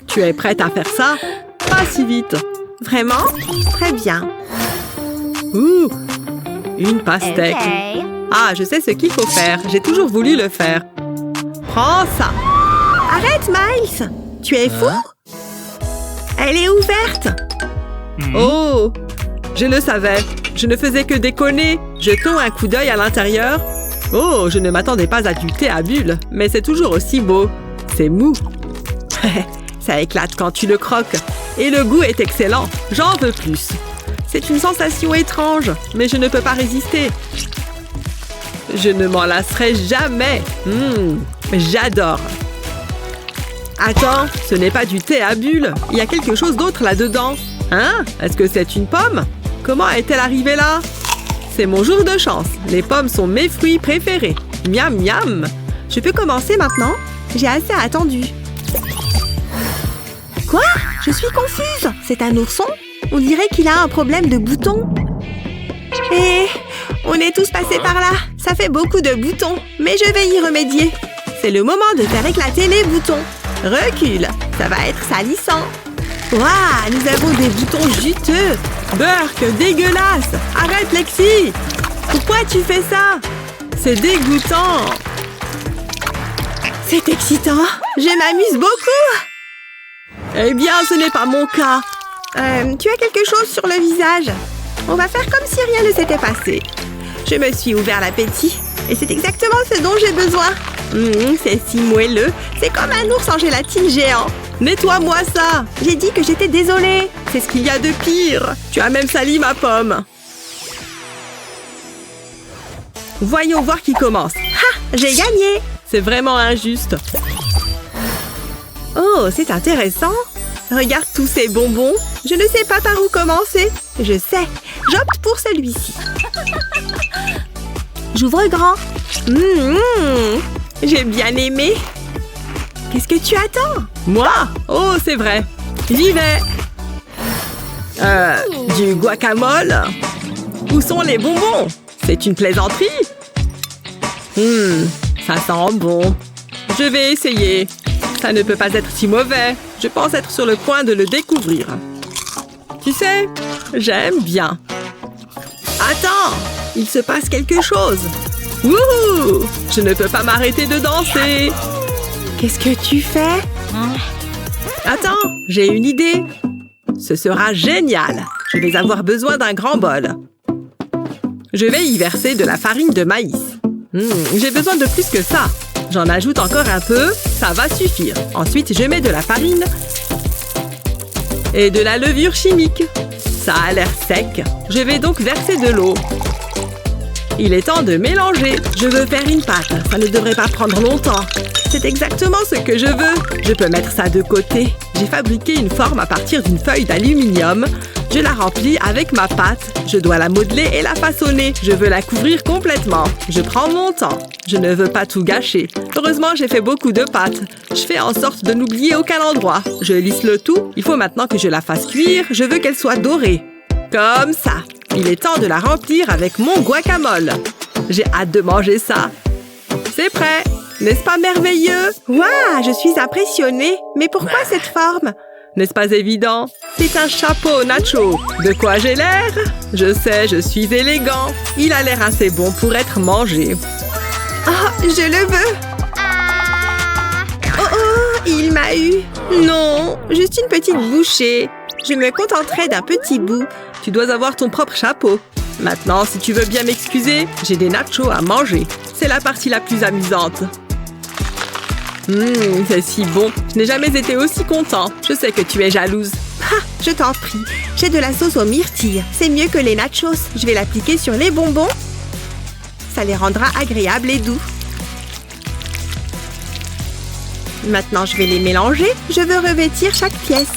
Tu es prête à faire ça? Pas si vite. Vraiment? Très bien. Ouh! Une pastèque. Okay. Ah, je sais ce qu'il faut faire. J'ai toujours voulu le faire. Prends ça. Arrête, Miles! Tu es fou? Elle est ouverte. Oh! Je le savais. Je ne faisais que déconner. Jetons un coup d'œil à l'intérieur. Oh, je ne m'attendais pas à du thé à bulles, mais c'est toujours aussi beau. C'est mou. Ça éclate quand tu le croques. Et le goût est excellent. J'en veux plus. C'est une sensation étrange, mais je ne peux pas résister. Je ne m'en lasserai jamais. J'adore. Attends, ce n'est pas du thé à bulles. Il y a quelque chose d'autre là-dedans. Hein? Est-ce que c'est une pomme? Comment est-elle arrivée là? C'est mon jour de chance. Les pommes sont mes fruits préférés. Miam, miam. Je peux commencer maintenant? J'ai assez attendu. Quoi? Je suis confuse. C'est un ourson? On dirait qu'il a un problème de boutons. Et on est tous passés par là. Ça fait beaucoup de boutons, mais je vais y remédier. C'est le moment de faire éclater les boutons. Recule, ça va être salissant. Waouh, nous avons des boutons juteux. Burk, dégueulasse. Arrête, Lexi. Pourquoi tu fais ça? C'est dégoûtant. C'est excitant. Je m'amuse beaucoup. Eh bien, ce n'est pas mon cas. Tu as quelque chose sur le visage. On va faire comme si rien ne s'était passé. Je me suis ouvert l'appétit. Et c'est exactement ce dont j'ai besoin. C'est si moelleux. C'est comme un ours en gélatine géant. Nettoie-moi ça. J'ai dit que j'étais désolée. C'est ce qu'il y a de pire. Tu as même sali ma pomme. Voyons voir qui commence. Ha! J'ai gagné. C'est vraiment injuste. Oh, c'est intéressant. Regarde tous ces bonbons. Je ne sais pas par où commencer. Je sais. J'opte pour celui-ci. J'ouvre grand. J'ai bien aimé. Qu'est-ce que tu attends? Moi? Oh, c'est vrai. J'y vais. Du guacamole? Où sont les bonbons? C'est une plaisanterie? Ça sent bon. Je vais essayer. Ça ne peut pas être si mauvais. Je pense être sur le point de le découvrir. Tu sais, j'aime bien. Attends, il se passe quelque chose. Wouhou! Je ne peux pas m'arrêter de danser. Qu'est-ce que tu fais? Attends, j'ai une idée. Ce sera génial. Je vais avoir besoin d'un grand bol. Je vais y verser de la farine de maïs. J'ai besoin de plus que ça. J'en ajoute encore un peu, ça va suffire. Ensuite, je mets de la farine et de la levure chimique. Ça a l'air sec. Je vais donc verser de l'eau. Il est temps de mélanger. Je veux faire une pâte. Ça ne devrait pas prendre longtemps. C'est exactement ce que je veux. Je peux mettre ça de côté. J'ai fabriqué une forme à partir d'une feuille d'aluminium. Je la remplis avec ma pâte. Je dois la modeler et la façonner. Je veux la couvrir complètement. Je prends mon temps. Je ne veux pas tout gâcher. Heureusement, j'ai fait beaucoup de pâtes. Je fais en sorte de n'oublier aucun endroit. Je lisse le tout. Il faut maintenant que je la fasse cuire. Je veux qu'elle soit dorée. Comme ça. Il est temps de la remplir avec mon guacamole. J'ai hâte de manger ça. C'est prêt. N'est-ce pas merveilleux? Waouh, je suis impressionnée. Mais pourquoi cette forme? N'est-ce pas évident? C'est un chapeau nacho. De quoi j'ai l'air? Je sais, je suis élégant. Il a l'air assez bon pour être mangé. Oh, je le veux. Oh, oh, il m'a eu. Non, juste une petite bouchée. Je me contenterai d'un petit bout. Tu dois avoir ton propre chapeau. Maintenant, si tu veux bien m'excuser, j'ai des nachos à manger. C'est la partie la plus amusante. C'est si bon. Je n'ai jamais été aussi content. Je sais que tu es jalouse. Ah, je t'en prie. J'ai de la sauce aux myrtilles. C'est mieux que les nachos. Je vais l'appliquer sur les bonbons. Ça les rendra agréables et doux. Maintenant, je vais les mélanger. Je veux revêtir chaque pièce.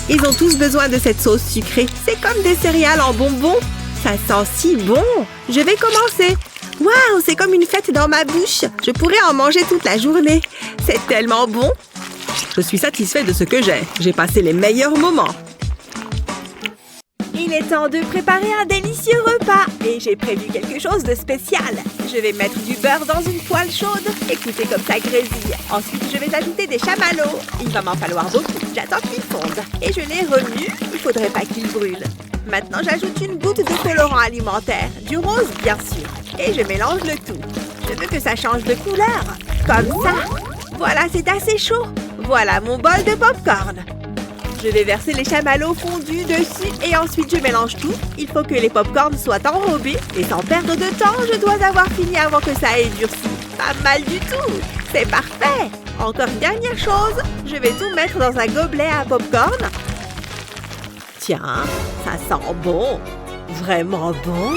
Ils ont tous besoin de cette sauce sucrée. C'est comme des céréales en bonbons. Ça sent si bon. Je vais commencer. Waouh, c'est comme une fête dans ma bouche. Je pourrais en manger toute la journée. C'est tellement bon. Je suis satisfait de ce que j'ai. J'ai passé les meilleurs moments. Il est temps de préparer un délicieux repas. Et j'ai prévu quelque chose de spécial. Je vais mettre du beurre dans une poêle chaude. Écoutez comme ça grésille. Ensuite, je vais ajouter des chamallows. Il va m'en falloir beaucoup. J'attends qu'ils fondent. Et je les remue. Il faudrait pas qu'ils brûlent. Maintenant, j'ajoute une goutte de colorant alimentaire. Du rose, bien sûr. Et je mélange le tout. Je veux que ça change de couleur. Comme ça. Voilà, c'est assez chaud. Voilà mon bol de popcorn. Je vais verser les chamallows fondus dessus et ensuite je mélange tout. Il faut que les popcorns soient enrobés. Et sans perdre de temps, je dois avoir fini avant que ça ait durci. Pas mal du tout. C'est parfait. Encore une dernière chose. Je vais tout mettre dans un gobelet à popcorn. Tiens, ça sent bon. Vraiment bon.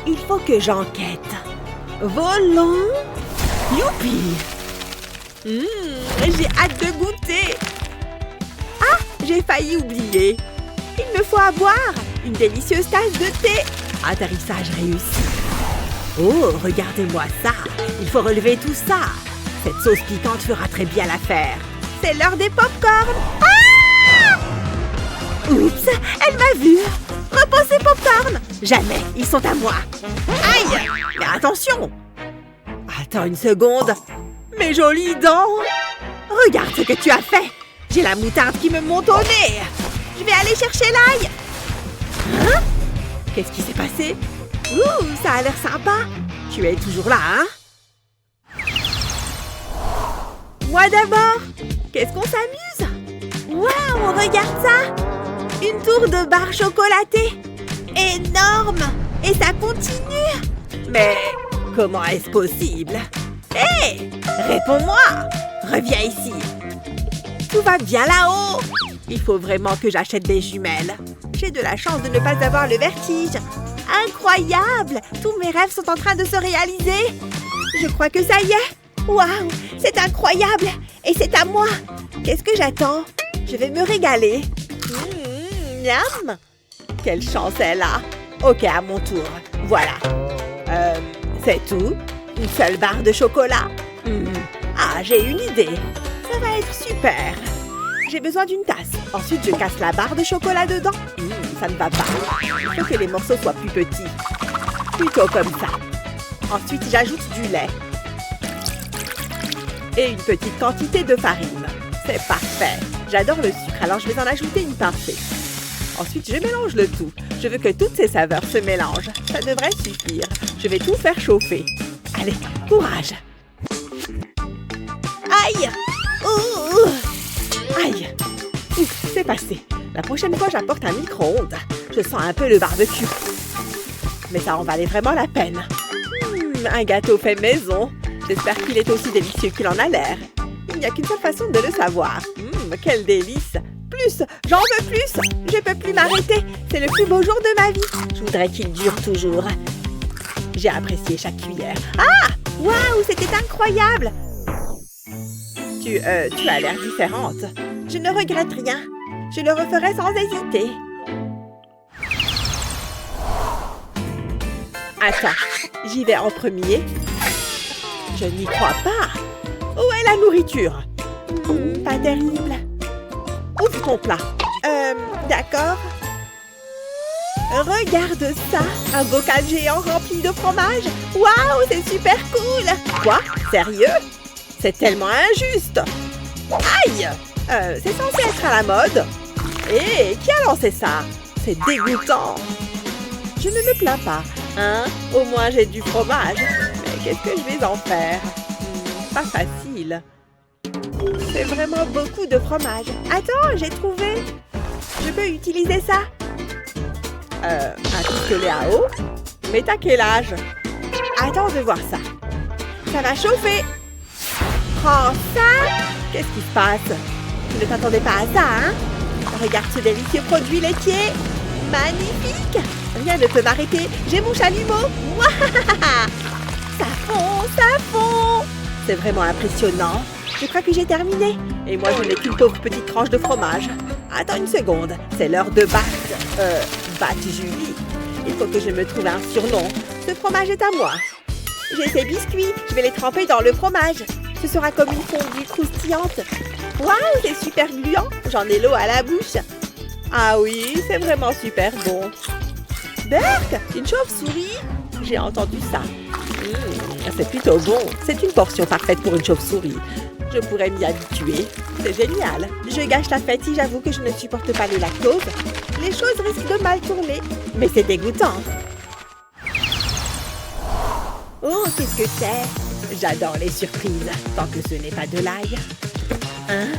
Il faut que j'enquête. Volons. Youpi! J'ai hâte de goûter. Ah, j'ai failli oublier. Il me faut à boire une délicieuse tasse de thé. Atterrissage réussi. Oh, regardez-moi ça. Il faut relever tout ça. Cette sauce piquante fera très bien l'affaire. C'est l'heure des pop-corn. Ah! Oups, elle m'a vu. Repose ces pop-corn. Jamais, ils sont à moi. Aïe! Mais attention! Attends une seconde. Mes jolies dents! Regarde ce que tu as fait! J'ai la moutarde qui me monte au nez! Je vais aller chercher l'ail! Hein? Qu'est-ce qui s'est passé? Ouh, ça a l'air sympa! Tu es toujours là, hein? Moi d'abord! Qu'est-ce qu'on s'amuse? Waouh, regarde ça! Une tour de barre chocolatée! Énorme! Et ça continue! Mais comment est-ce possible? Hé! Réponds-moi! Reviens ici! Tout va bien là-haut! Il faut vraiment que j'achète des jumelles. J'ai de la chance de ne pas avoir le vertige. Incroyable! Tous mes rêves sont en train de se réaliser. Je crois que ça y est. Waouh! C'est incroyable! Et c'est à moi! Qu'est-ce que j'attends? Je vais me régaler. Miam! Quelle chance elle a! Ok, à mon tour. Voilà. C'est tout? Une seule barre de chocolat? Ah, j'ai une idée. Ça va être super. J'ai besoin d'une tasse. Ensuite, je casse la barre de chocolat dedans. Ça ne va pas. Il faut que les morceaux soient plus petits. Plutôt comme ça. Ensuite, j'ajoute du lait. Et une petite quantité de farine. C'est parfait. J'adore le sucre, alors je vais en ajouter une pincée. Ensuite, je mélange le tout. Je veux que toutes ces saveurs se mélangent. Ça devrait suffire. Je vais tout faire chauffer. Allez, courage! Aïe! Ouh! Aïe! Ouf, c'est passé. La prochaine fois, j'apporte un micro-ondes. Je sens un peu le barbecue. Mais ça en valait vraiment la peine. Un gâteau fait maison. J'espère qu'il est aussi délicieux qu'il en a l'air. Il n'y a qu'une seule façon de le savoir. Quel délice! Plus! J'en veux plus! Je peux plus m'arrêter. C'est le plus beau jour de ma vie. Je voudrais qu'il dure toujours. J'ai apprécié chaque cuillère. Ah! Waouh! C'était incroyable! Tu as l'air différente. Je ne regrette rien. Je le referai sans hésiter. Attends, j'y vais en premier. Je n'y crois pas. Où est la nourriture? Pas terrible. Ouvre ton plat. D'accord. Regarde ça, un bocal géant rempli de fromage. Waouh, c'est super cool. Quoi? Sérieux? C'est tellement injuste. Aïe! C'est censé être à la mode. Hé, qui a lancé ça? C'est dégoûtant. Je ne me plains pas, hein? Au moins j'ai du fromage. Mais qu'est-ce que je vais en faire? Pas facile. C'est vraiment beaucoup de fromage. Attends, j'ai trouvé. Je peux utiliser ça. Un pistolet à eau? Mais t'as quel âge? Attends de voir ça. Ça va chauffer. Prends ça. Qu'est-ce qui se passe? Tu ne t'attendais pas à ça, hein? Regarde ce délicieux produit laitier. Magnifique. Rien ne peut m'arrêter. J'ai mon chalumeau. Ouah! Ça fond, ça fond. C'est vraiment impressionnant. Je crois que j'ai terminé. Et moi, je n'ai qu'une pauvre petite tranche de fromage. Attends une seconde. C'est l'heure de battre. Batte Julie. Il faut que je me trouve un surnom. Ce fromage est à moi. J'ai ces biscuits. Je vais les tremper dans le fromage. Ce sera comme une fondue croustillante. Waouh, c'est super gluant. J'en ai l'eau à la bouche. Ah oui, c'est vraiment super bon. Berk, une chauve-souris? J'ai entendu ça. C'est plutôt bon. C'est une portion parfaite pour une chauve-souris. Je pourrais m'y habituer. C'est génial. Je gâche la fête si j'avoue que je ne supporte pas le lactose. Les choses risquent de mal tourner. Mais c'est dégoûtant. Oh, qu'est-ce que c'est? J'adore les surprises, tant que ce n'est pas de l'ail. Hein?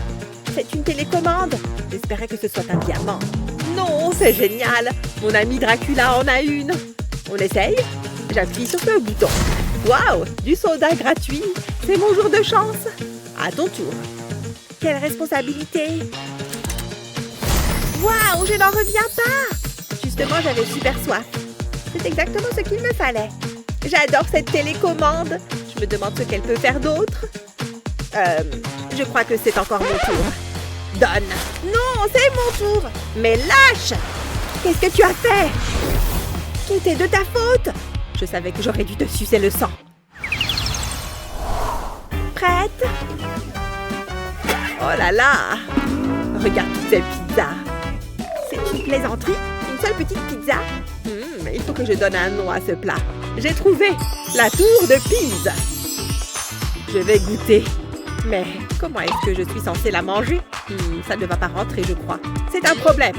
C'est une télécommande. J'espérais que ce soit un diamant. Non, c'est génial. Mon ami Dracula en a une. On essaye? J'appuie sur ce bouton. Waouh, du soda gratuit. C'est mon jour de chance. À ton tour. Quelle responsabilité. Waouh, je n'en reviens pas. Justement, j'avais super soif. C'est exactement ce qu'il me fallait. J'adore cette télécommande. Je me demande ce qu'elle peut faire d'autre. Je crois que c'est encore mon tour. Donne. Non, c'est mon tour. Mais lâche. Qu'est-ce que tu as fait? Tout est de ta faute. Je savais que j'aurais dû te sucer le sang. Prête? Oh là là! Regarde toutes ces pizzas. C'est une plaisanterie? Une seule petite pizza? Il faut que je donne un nom à ce plat. J'ai trouvé! La tour de Pise! Je vais goûter. Mais comment est-ce que je suis censée la manger? Ça ne va pas rentrer, je crois. C'est un problème.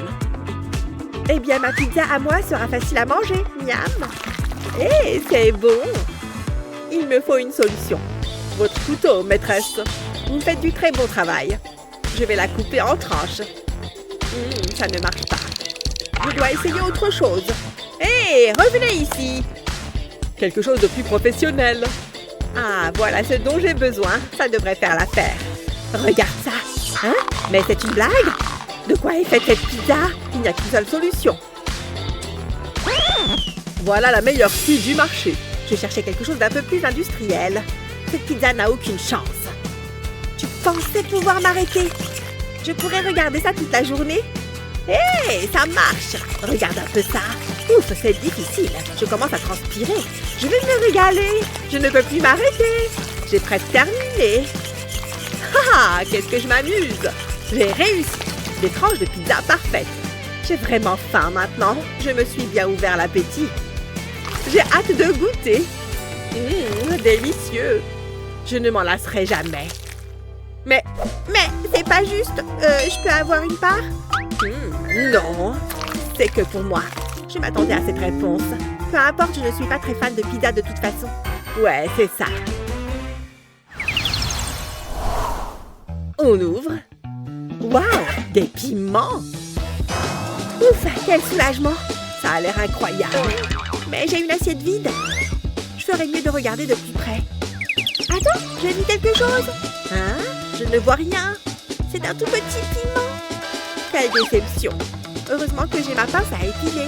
Eh bien, ma pizza à moi sera facile à manger. Miam! Eh, c'est bon! Il me faut une solution. Votre couteau, maîtresse. Vous faites du très bon travail. Je vais la couper en tranches. Ça ne marche pas. Je dois essayer autre chose. Hé, revenez ici! Quelque chose de plus professionnel. Ah, voilà ce dont j'ai besoin. Ça devrait faire l'affaire. Regarde ça. Hein? Mais c'est une blague? De quoi est faite cette pizza? Il n'y a qu'une seule solution. Voilà la meilleure scie du marché. Je cherchais quelque chose d'un peu plus industriel. Cette pizza n'a aucune chance. Tu pensais pouvoir m'arrêter? Je pourrais regarder ça toute la journée? Hé, ça marche! Regarde un peu ça. Ouf, c'est difficile. Je commence à transpirer. Je vais me régaler. Je ne peux plus m'arrêter. J'ai presque terminé. Ah, qu'est-ce que je m'amuse! J'ai réussi. Des tranches de pizza parfaites. J'ai vraiment faim maintenant. Je me suis bien ouvert l'appétit. J'ai hâte de goûter. Délicieux. Je ne m'en lasserai jamais. Mais c'est pas juste. Je peux avoir une part? Non, c'est que pour moi. Je m'attendais à cette réponse. Peu importe, je ne suis pas très fan de pizza de toute façon. Ouais, c'est ça. On ouvre. Waouh, des piments. Ouf, quel soulagement. Ça a l'air incroyable. Mais j'ai une assiette vide. Je ferais mieux de regarder de plus près. Attends, j'ai vu quelque chose. Hein? Je ne vois rien. C'est un tout petit piment. Quelle déception. Heureusement que j'ai ma pince à épiler.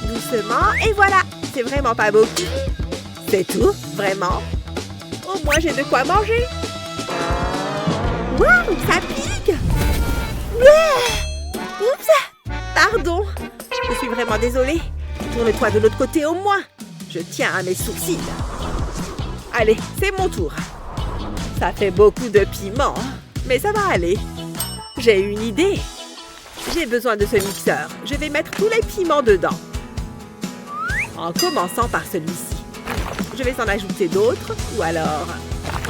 Doucement, et voilà. C'est vraiment pas beaucoup. C'est tout? Vraiment? Au moins, j'ai de quoi manger. Waouh, ça pique. Oups. Pardon. Je suis vraiment désolée. Tourne-toi de l'autre côté au moins. Je tiens à mes sourcils. Allez, c'est mon tour. Ça fait beaucoup de piment, mais ça va aller. J'ai une idée. J'ai besoin de ce mixeur. Je vais mettre tous les piments dedans. En commençant par celui-ci. Je vais en ajouter d'autres, ou alors...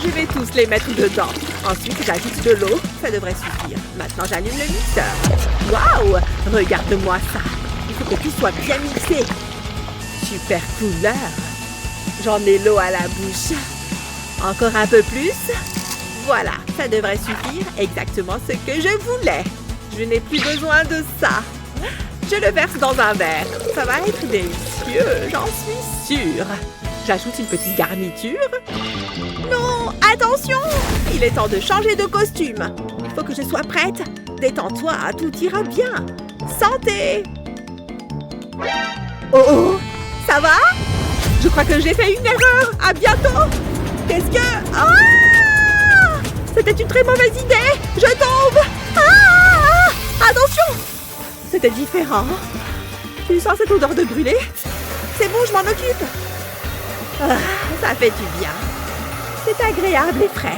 Je vais tous les mettre dedans. Ensuite, j'ajoute de l'eau. Ça devrait suffire. Maintenant, j'allume le mixeur. Waouh! Regarde-moi ça. Il faut que tout soit bien mixé. Super couleur. J'en ai l'eau à la bouche. Encore un peu plus. Voilà, ça devrait suffire. Exactement ce que je voulais. Je n'ai plus besoin de ça. Je le verse dans un verre. Ça va être délicieux, j'en suis sûre. J'ajoute une petite garniture. Non, attention! Il est temps de changer de costume. Il faut que je sois prête. Détends-toi, tout ira bien. Santé! Oh oh! Ça va? Je crois que j'ai fait une erreur. À bientôt! Qu'est-ce que... Ah! C'était une très mauvaise idée. Je tombe! Ah! Attention! C'était différent. Tu sens cette odeur de brûlé? C'est bon, je m'en occupe. Ah, ça fait du bien. C'est agréable et frais.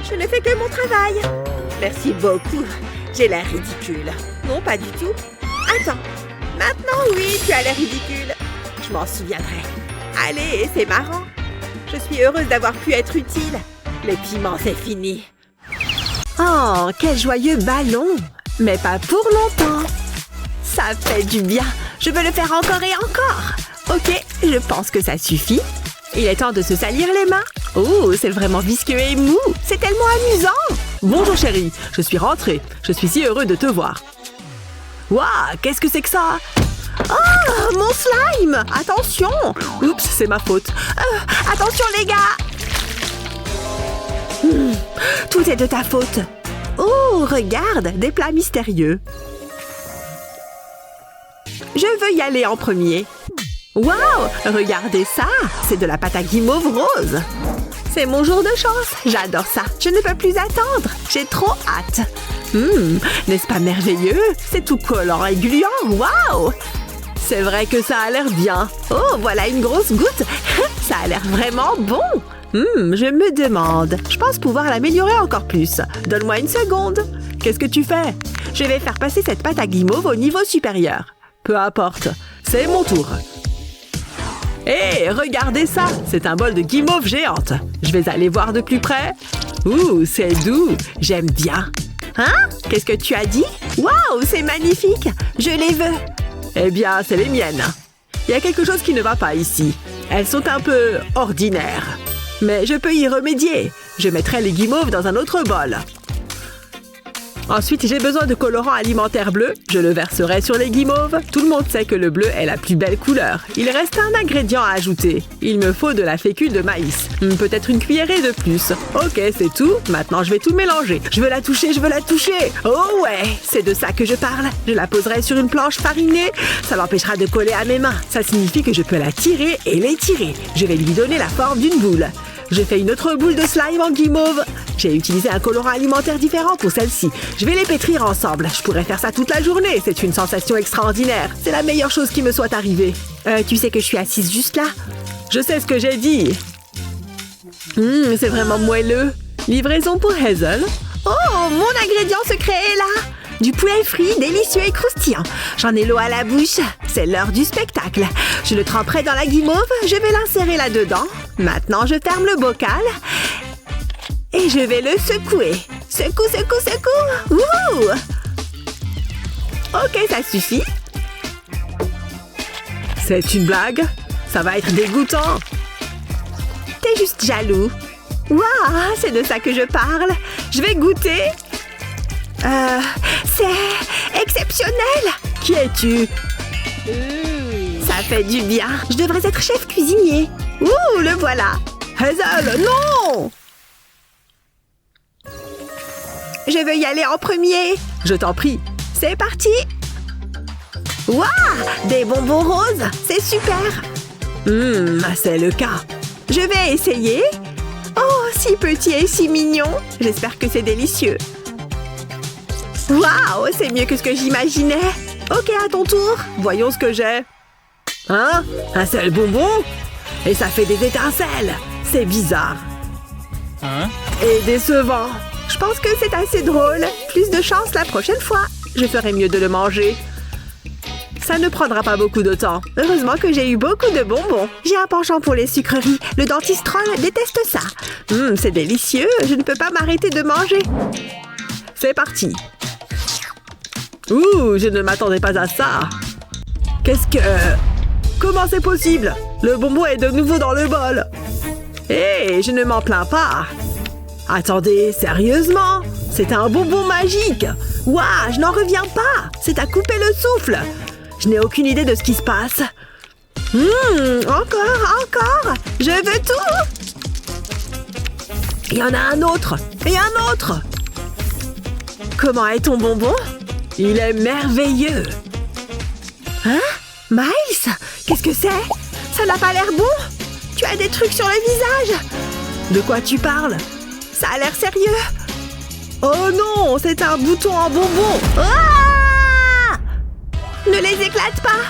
Je ne fais que mon travail. Merci beaucoup. J'ai l'air ridicule. Non, pas du tout. Attends. Maintenant, oui, tu as l'air ridicule. Je m'en souviendrai. Allez, c'est marrant. Je suis heureuse d'avoir pu être utile. Les piments, c'est fini. Oh, quel joyeux ballon. Mais pas pour longtemps. Ça fait du bien. Je veux le faire encore et encore. Ok, je pense que ça suffit. Il est temps de se salir les mains. Oh, c'est vraiment visqueux et mou. C'est tellement amusant. Bonjour chérie, je suis rentrée. Je suis si heureux de te voir. Waouh, qu'est-ce que c'est que ça? Oh, mon slime. Attention. Oups, c'est ma faute. Attention les gars. Tout est de ta faute. Oh, regarde, des plats mystérieux. Je veux y aller en premier. Waouh, regardez ça. C'est de la pâte à guimauve rose. C'est mon jour de chance. J'adore ça. Je ne peux plus attendre. J'ai trop hâte. N'est-ce pas merveilleux? C'est tout collant et gluant. Waouh! C'est vrai que ça a l'air bien. Oh, voilà une grosse goutte. Ça a l'air vraiment bon. Je me demande. Je pense pouvoir l'améliorer encore plus. Donne-moi une seconde. Qu'est-ce que tu fais? Je vais faire passer cette pâte à guimauve au niveau supérieur. Peu importe. C'est mon tour. Hé, regardez ça! C'est un bol de guimauve géante. Je vais aller voir de plus près. Ouh, c'est doux. J'aime bien. Hein? Qu'est-ce que tu as dit? Waouh, c'est magnifique! Je les veux. Eh bien, c'est les miennes. Il y a quelque chose qui ne va pas ici. Elles sont un peu ordinaires. Mais je peux y remédier. Je mettrai les guimauves dans un autre bol. Ensuite, j'ai besoin de colorant alimentaire bleu. Je le verserai sur les guimauves. Tout le monde sait que le bleu est la plus belle couleur. Il reste un ingrédient à ajouter. Il me faut de la fécule de maïs. Peut-être une cuillerée de plus. Ok, c'est tout. Maintenant, je vais tout mélanger. Je veux la toucher, je veux la toucher. Oh ouais, c'est de ça que je parle. Je la poserai sur une planche farinée. Ça l'empêchera de coller à mes mains. Ça signifie que je peux la tirer et l'étirer. Je vais lui donner la forme d'une boule. Je fais une autre boule de slime en guimauve. J'ai utilisé un colorant alimentaire différent pour celle-ci. Je vais les pétrir ensemble. Je pourrais faire ça toute la journée. C'est une sensation extraordinaire. C'est la meilleure chose qui me soit arrivée. Tu sais que je suis assise juste là? Je sais ce que j'ai dit. C'est vraiment moelleux. Livraison pour Hazel. Oh, mon ingrédient secret est là. Du poulet frit, délicieux et croustillant. J'en ai l'eau à la bouche. C'est l'heure du spectacle. Je le tremperai dans la guimauve. Je vais l'insérer là-dedans. Maintenant, je ferme le bocal. Et je vais le secouer. Secoue, secoue, secoue. Ouh! Ok, ça suffit. C'est une blague? Ça va être dégoûtant. T'es juste jaloux. Waouh, c'est de ça que je parle. Je vais goûter. C'est exceptionnel. Qui es-tu? Ça fait du bien. Je devrais être chef cuisinier. Ouh, le voilà. Hazel, non! Je veux y aller en premier. Je t'en prie. C'est parti. Waouh, des bonbons roses. C'est super. C'est le cas. Je vais essayer. Oh, si petit et si mignon. J'espère que c'est délicieux. Waouh, c'est mieux que ce que j'imaginais. Ok, à ton tour. Voyons ce que j'ai. Hein? Un seul bonbon? Et ça fait des étincelles. C'est bizarre. Et décevant. Je pense que c'est assez drôle. Plus de chance la prochaine fois. Je ferais mieux de le manger. Ça ne prendra pas beaucoup de temps. Heureusement que j'ai eu beaucoup de bonbons. J'ai un penchant pour les sucreries. Le dentiste troll déteste ça. C'est délicieux. Je ne peux pas m'arrêter de manger. C'est parti. Ouh, je ne m'attendais pas à ça. Qu'est-ce que... Comment c'est possible? Le bonbon est de nouveau dans le bol. Hé, je ne m'en plains pas. Attendez, sérieusement? C'est un bonbon magique. Waouh, je n'en reviens pas. C'est à couper le souffle. Je n'ai aucune idée de ce qui se passe. Encore. Je veux tout. Il y en a un autre. Et un autre. Comment est ton bonbon? Il est merveilleux. Hein? Miles? Qu'est-ce que c'est? Ça n'a pas l'air bon. Tu as des trucs sur le visage. De quoi tu parles? Ça a l'air sérieux. Oh non, c'est un bouton en bonbon. Ah! Ne les éclate pas.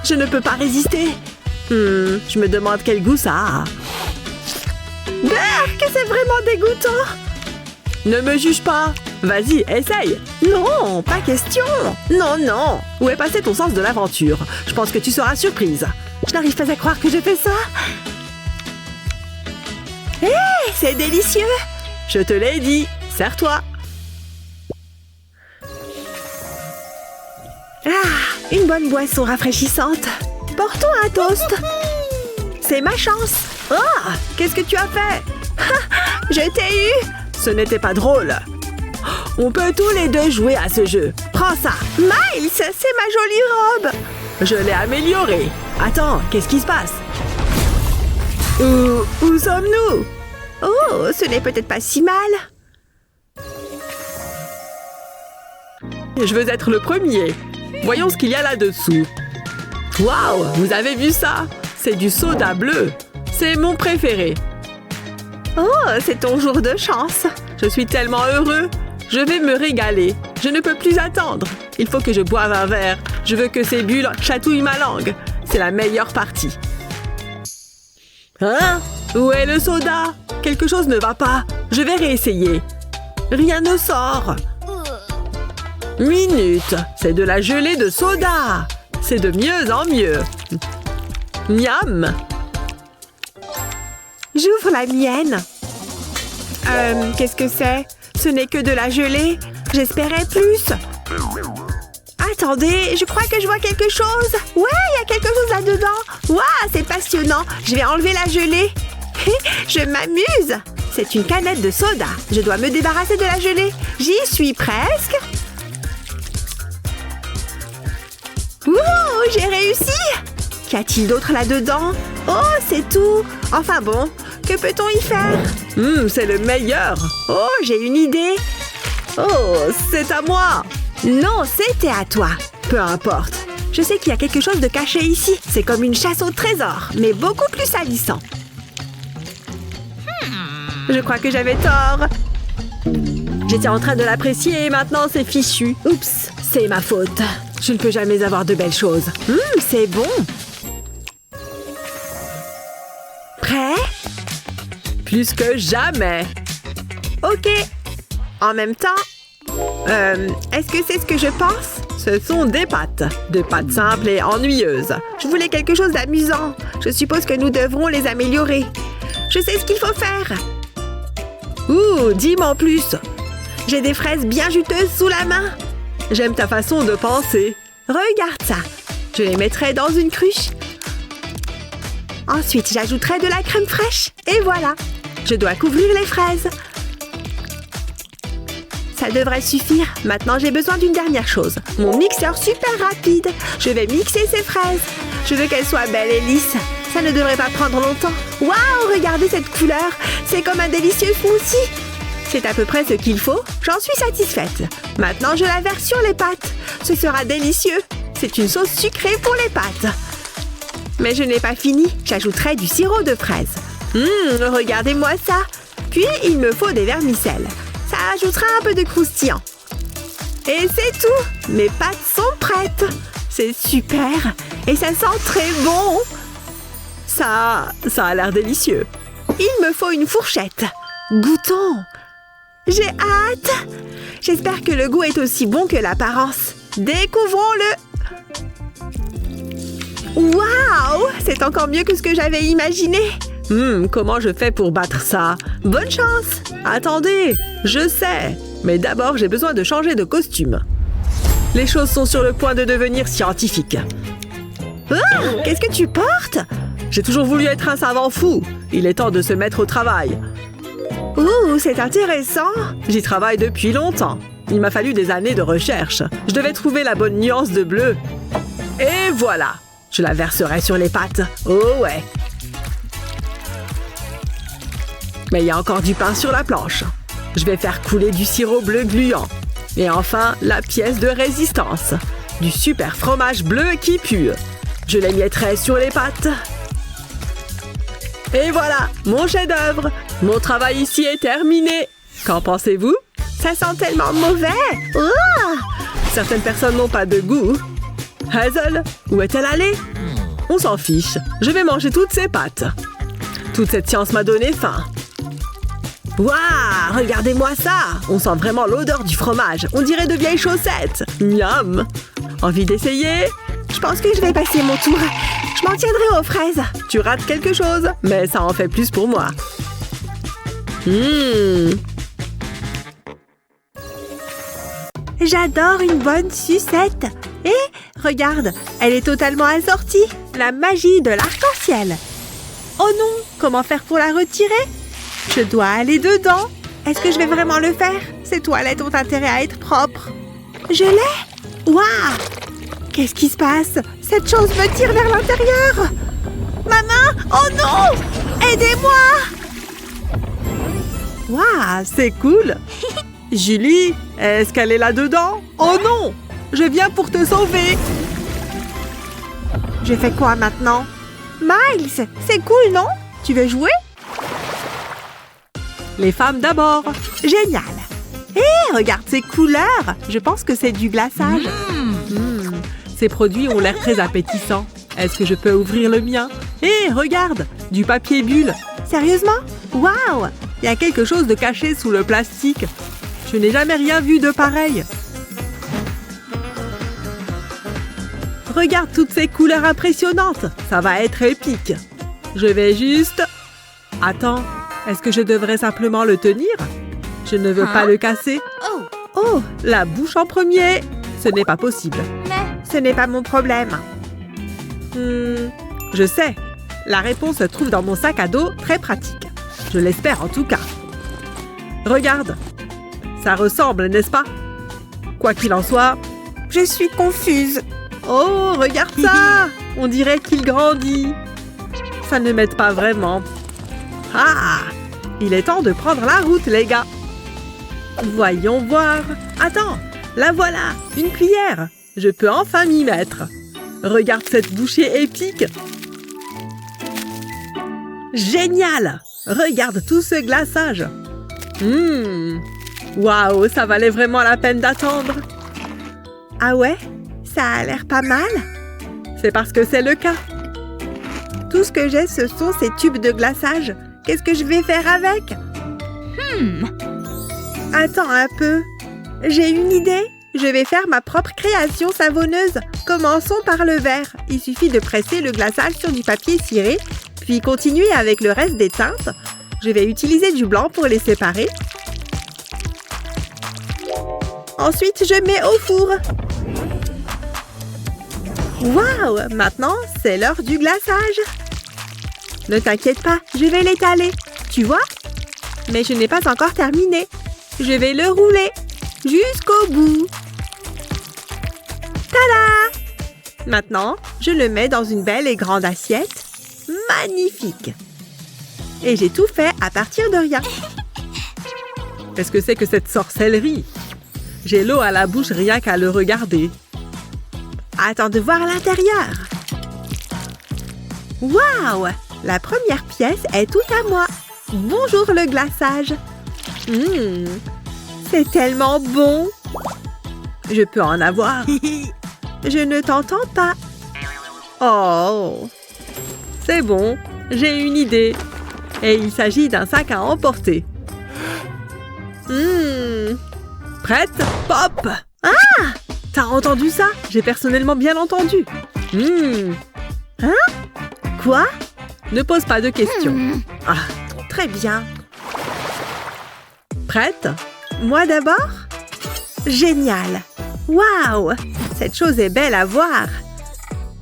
Je ne peux pas résister. Je me demande quel goût ça a. Que c'est vraiment dégoûtant. Ne me juge pas. Vas-y, essaye. Non, pas question. Non. Où est passé ton sens de l'aventure? Je pense que tu seras surprise. Je n'arrive pas à croire que je fais ça. Hé, c'est délicieux. Je te l'ai dit. Serre-toi. Une bonne boisson rafraîchissante. Portons un toast. C'est ma chance. Qu'est-ce que tu as fait? Je t'ai eu. Ce n'était pas drôle. On peut tous les deux jouer à ce jeu. Prends ça. Miles, c'est ma jolie robe. Je l'ai améliorée. Attends, qu'est-ce qui se passe? Où sommes-nous? Oh, ce n'est peut-être pas si mal. Je veux être le premier. Voyons ce qu'il y a là-dessous. Waouh, vous avez vu ça? C'est du soda bleu. C'est mon préféré. Oh, c'est ton jour de chance. Je suis tellement heureux. Je vais me régaler. Je ne peux plus attendre. Il faut que je boive un verre. Je veux que ces bulles chatouillent ma langue. C'est la meilleure partie. Hein? Où est le soda? Quelque chose ne va pas. Je vais réessayer. Rien ne sort. Minute. C'est de la gelée de soda. C'est de mieux en mieux. Miam. J'ouvre la mienne. Qu'est-ce que c'est? Ce n'est que de la gelée. J'espérais plus. Attendez, je crois que je vois quelque chose. Ouais, il y a quelque chose là-dedans. Waouh, c'est passionnant. Je vais enlever la gelée. Je m'amuse. C'est une canette de soda. Je dois me débarrasser de la gelée. J'y suis presque. Ouh, j'ai réussi. Qu'y a-t-il d'autre là-dedans? Oh, c'est tout. Enfin bon, que peut-on y faire? C'est le meilleur. Oh, j'ai une idée. Oh, c'est à moi. Non, c'était à toi. Peu importe. Je sais qu'il y a quelque chose de caché ici. C'est comme une chasse au trésor, mais beaucoup plus salissant. Je crois que j'avais tort. J'étais en train de l'apprécier et maintenant c'est fichu. Oups, c'est ma faute. Je ne peux jamais avoir de belles choses. C'est bon. Prêt? Plus que jamais. Ok. En même temps, est-ce que c'est ce que je pense? Ce sont des pâtes. Des pâtes simples et ennuyeuses. Je voulais quelque chose d'amusant. Je suppose que nous devrons les améliorer. Je sais ce qu'il faut faire. Ouh, dis-moi en plus. J'ai des fraises bien juteuses sous la main. J'aime ta façon de penser. Regarde ça. Je les mettrai dans une cruche. Ensuite, j'ajouterai de la crème fraîche. Et voilà. Je dois couvrir les fraises. Ça devrait suffire. Maintenant, j'ai besoin d'une dernière chose. Mon mixeur super rapide. Je vais mixer ces fraises. Je veux qu'elles soient belles et lisses. Ça ne devrait pas prendre longtemps. Waouh, regardez cette couleur. C'est comme un délicieux smoothie. C'est à peu près ce qu'il faut. J'en suis satisfaite. Maintenant, je la verse sur les pâtes. Ce sera délicieux. C'est une sauce sucrée pour les pâtes. Mais je n'ai pas fini. J'ajouterai du sirop de fraise. Regardez-moi ça. Puis, il me faut des vermicelles. Ça ajoutera un peu de croustillant. Et c'est tout. Mes pâtes sont prêtes. C'est super. Et ça sent très bon. Ça a l'air délicieux. Il me faut une fourchette. Goûtons. J'ai hâte. J'espère que le goût est aussi bon que l'apparence. Découvrons-le. Waouh! C'est encore mieux que ce que j'avais imaginé. Comment je fais pour battre ça? Bonne chance. Attendez, je sais. Mais d'abord, j'ai besoin de changer de costume. Les choses sont sur le point de devenir scientifiques. Oh, qu'est-ce que tu portes? J'ai toujours voulu être un savant fou. Il est temps de se mettre au travail. Ouh, c'est intéressant. J'y travaille depuis longtemps. Il m'a fallu des années de recherche. Je devais trouver la bonne nuance de bleu. Et voilà. Je la verserai sur les pâtes. Oh ouais. Mais il y a encore du pain sur la planche. Je vais faire couler du sirop bleu gluant. Et enfin, la pièce de résistance. Du super fromage bleu qui pue. Je l'émietterai sur les pâtes. Et voilà, mon chef-d'œuvre. Mon travail ici est terminé. Qu'en pensez-vous? Ça sent tellement mauvais. Oh! Certaines personnes n'ont pas de goût. Hazel, où est-elle allée? On s'en fiche. Je vais manger toutes ces pâtes. Toute cette science m'a donné faim. Waouh, regardez-moi ça. On sent vraiment l'odeur du fromage. On dirait de vieilles chaussettes. Miam. Envie d'essayer? Je pense que je vais passer mon tour. Je m'en tiendrai aux fraises. Tu rates quelque chose, mais ça en fait plus pour moi. J'adore une bonne sucette. Et regarde, elle est totalement assortie. La magie de l'arc-en-ciel. Oh non, comment faire pour la retirer? Je dois aller dedans. Est-ce que je vais vraiment le faire? Ces toilettes ont intérêt à être propres. Je l'ai? Waouh! Qu'est-ce qui se passe? Cette chose me tire vers l'intérieur. Ma main! Oh non! Aidez-moi! Waouh, c'est cool! Julie, est-ce qu'elle est là-dedans? Oh non! Je viens pour te sauver! Je fais quoi maintenant? Miles, c'est cool, non? Tu veux jouer? Les femmes d'abord! Génial! Hé, regarde ces couleurs! Je pense que c'est du glaçage. Ces produits ont l'air très appétissants. Est-ce que je peux ouvrir le mien? Hé, regarde! Du papier bulle! Sérieusement? Waouh! Il y a quelque chose de caché sous le plastique. Je n'ai jamais rien vu de pareil. Regarde toutes ces couleurs impressionnantes. Ça va être épique. Je vais juste... Attends, est-ce que je devrais simplement le tenir? Je ne veux pas le casser. Oh, la bouche en premier. Ce n'est pas possible. Ce n'est pas mon problème. Je sais. La réponse se trouve dans mon sac à dos, très pratique. Je l'espère en tout cas. Regarde. Ça ressemble, n'est-ce pas? Quoi qu'il en soit... Je suis confuse. Oh, regarde ça! On dirait qu'il grandit. Ça ne m'aide pas vraiment. Ah! Il est temps de prendre la route, les gars. Voyons voir. Attends, la voilà, une cuillère. Je peux enfin m'y mettre. Regarde cette bouchée épique. Génial! Regarde tout ce glaçage. Waouh, ça valait vraiment la peine d'attendre. Ah ouais? Ça a l'air pas mal. C'est parce que c'est le cas. Tout ce que j'ai, ce sont ces tubes de glaçage. Qu'est-ce que je vais faire avec? Attends un peu. J'ai une idée. Je vais faire ma propre création savonneuse. Commençons par le verre. Il suffit de presser le glaçage sur du papier ciré, puis continuer avec le reste des teintes. Je vais utiliser du blanc pour les séparer. Ensuite, je mets au four. Waouh! Maintenant, c'est l'heure du glaçage. Ne t'inquiète pas, je vais l'étaler. Tu vois? Mais je n'ai pas encore terminé. Je vais le rouler jusqu'au bout. Tada! Maintenant, je le mets dans une belle et grande assiette. Magnifique! Et j'ai tout fait à partir de rien. Qu'est-ce que c'est que cette sorcellerie? J'ai l'eau à la bouche rien qu'à le regarder. Attends de voir l'intérieur. Waouh! La première pièce est toute à moi. Bonjour le glaçage. C'est tellement bon. Je peux en avoir. Je ne t'entends pas. Oh! C'est bon, j'ai une idée. Et il s'agit d'un sac à emporter. Prête? Pop! Ah! T'as entendu ça? J'ai personnellement bien entendu. Quoi? Ne pose pas de questions. Ah, très bien. Prête? Moi d'abord? Génial! Waouh! Cette chose est belle à voir.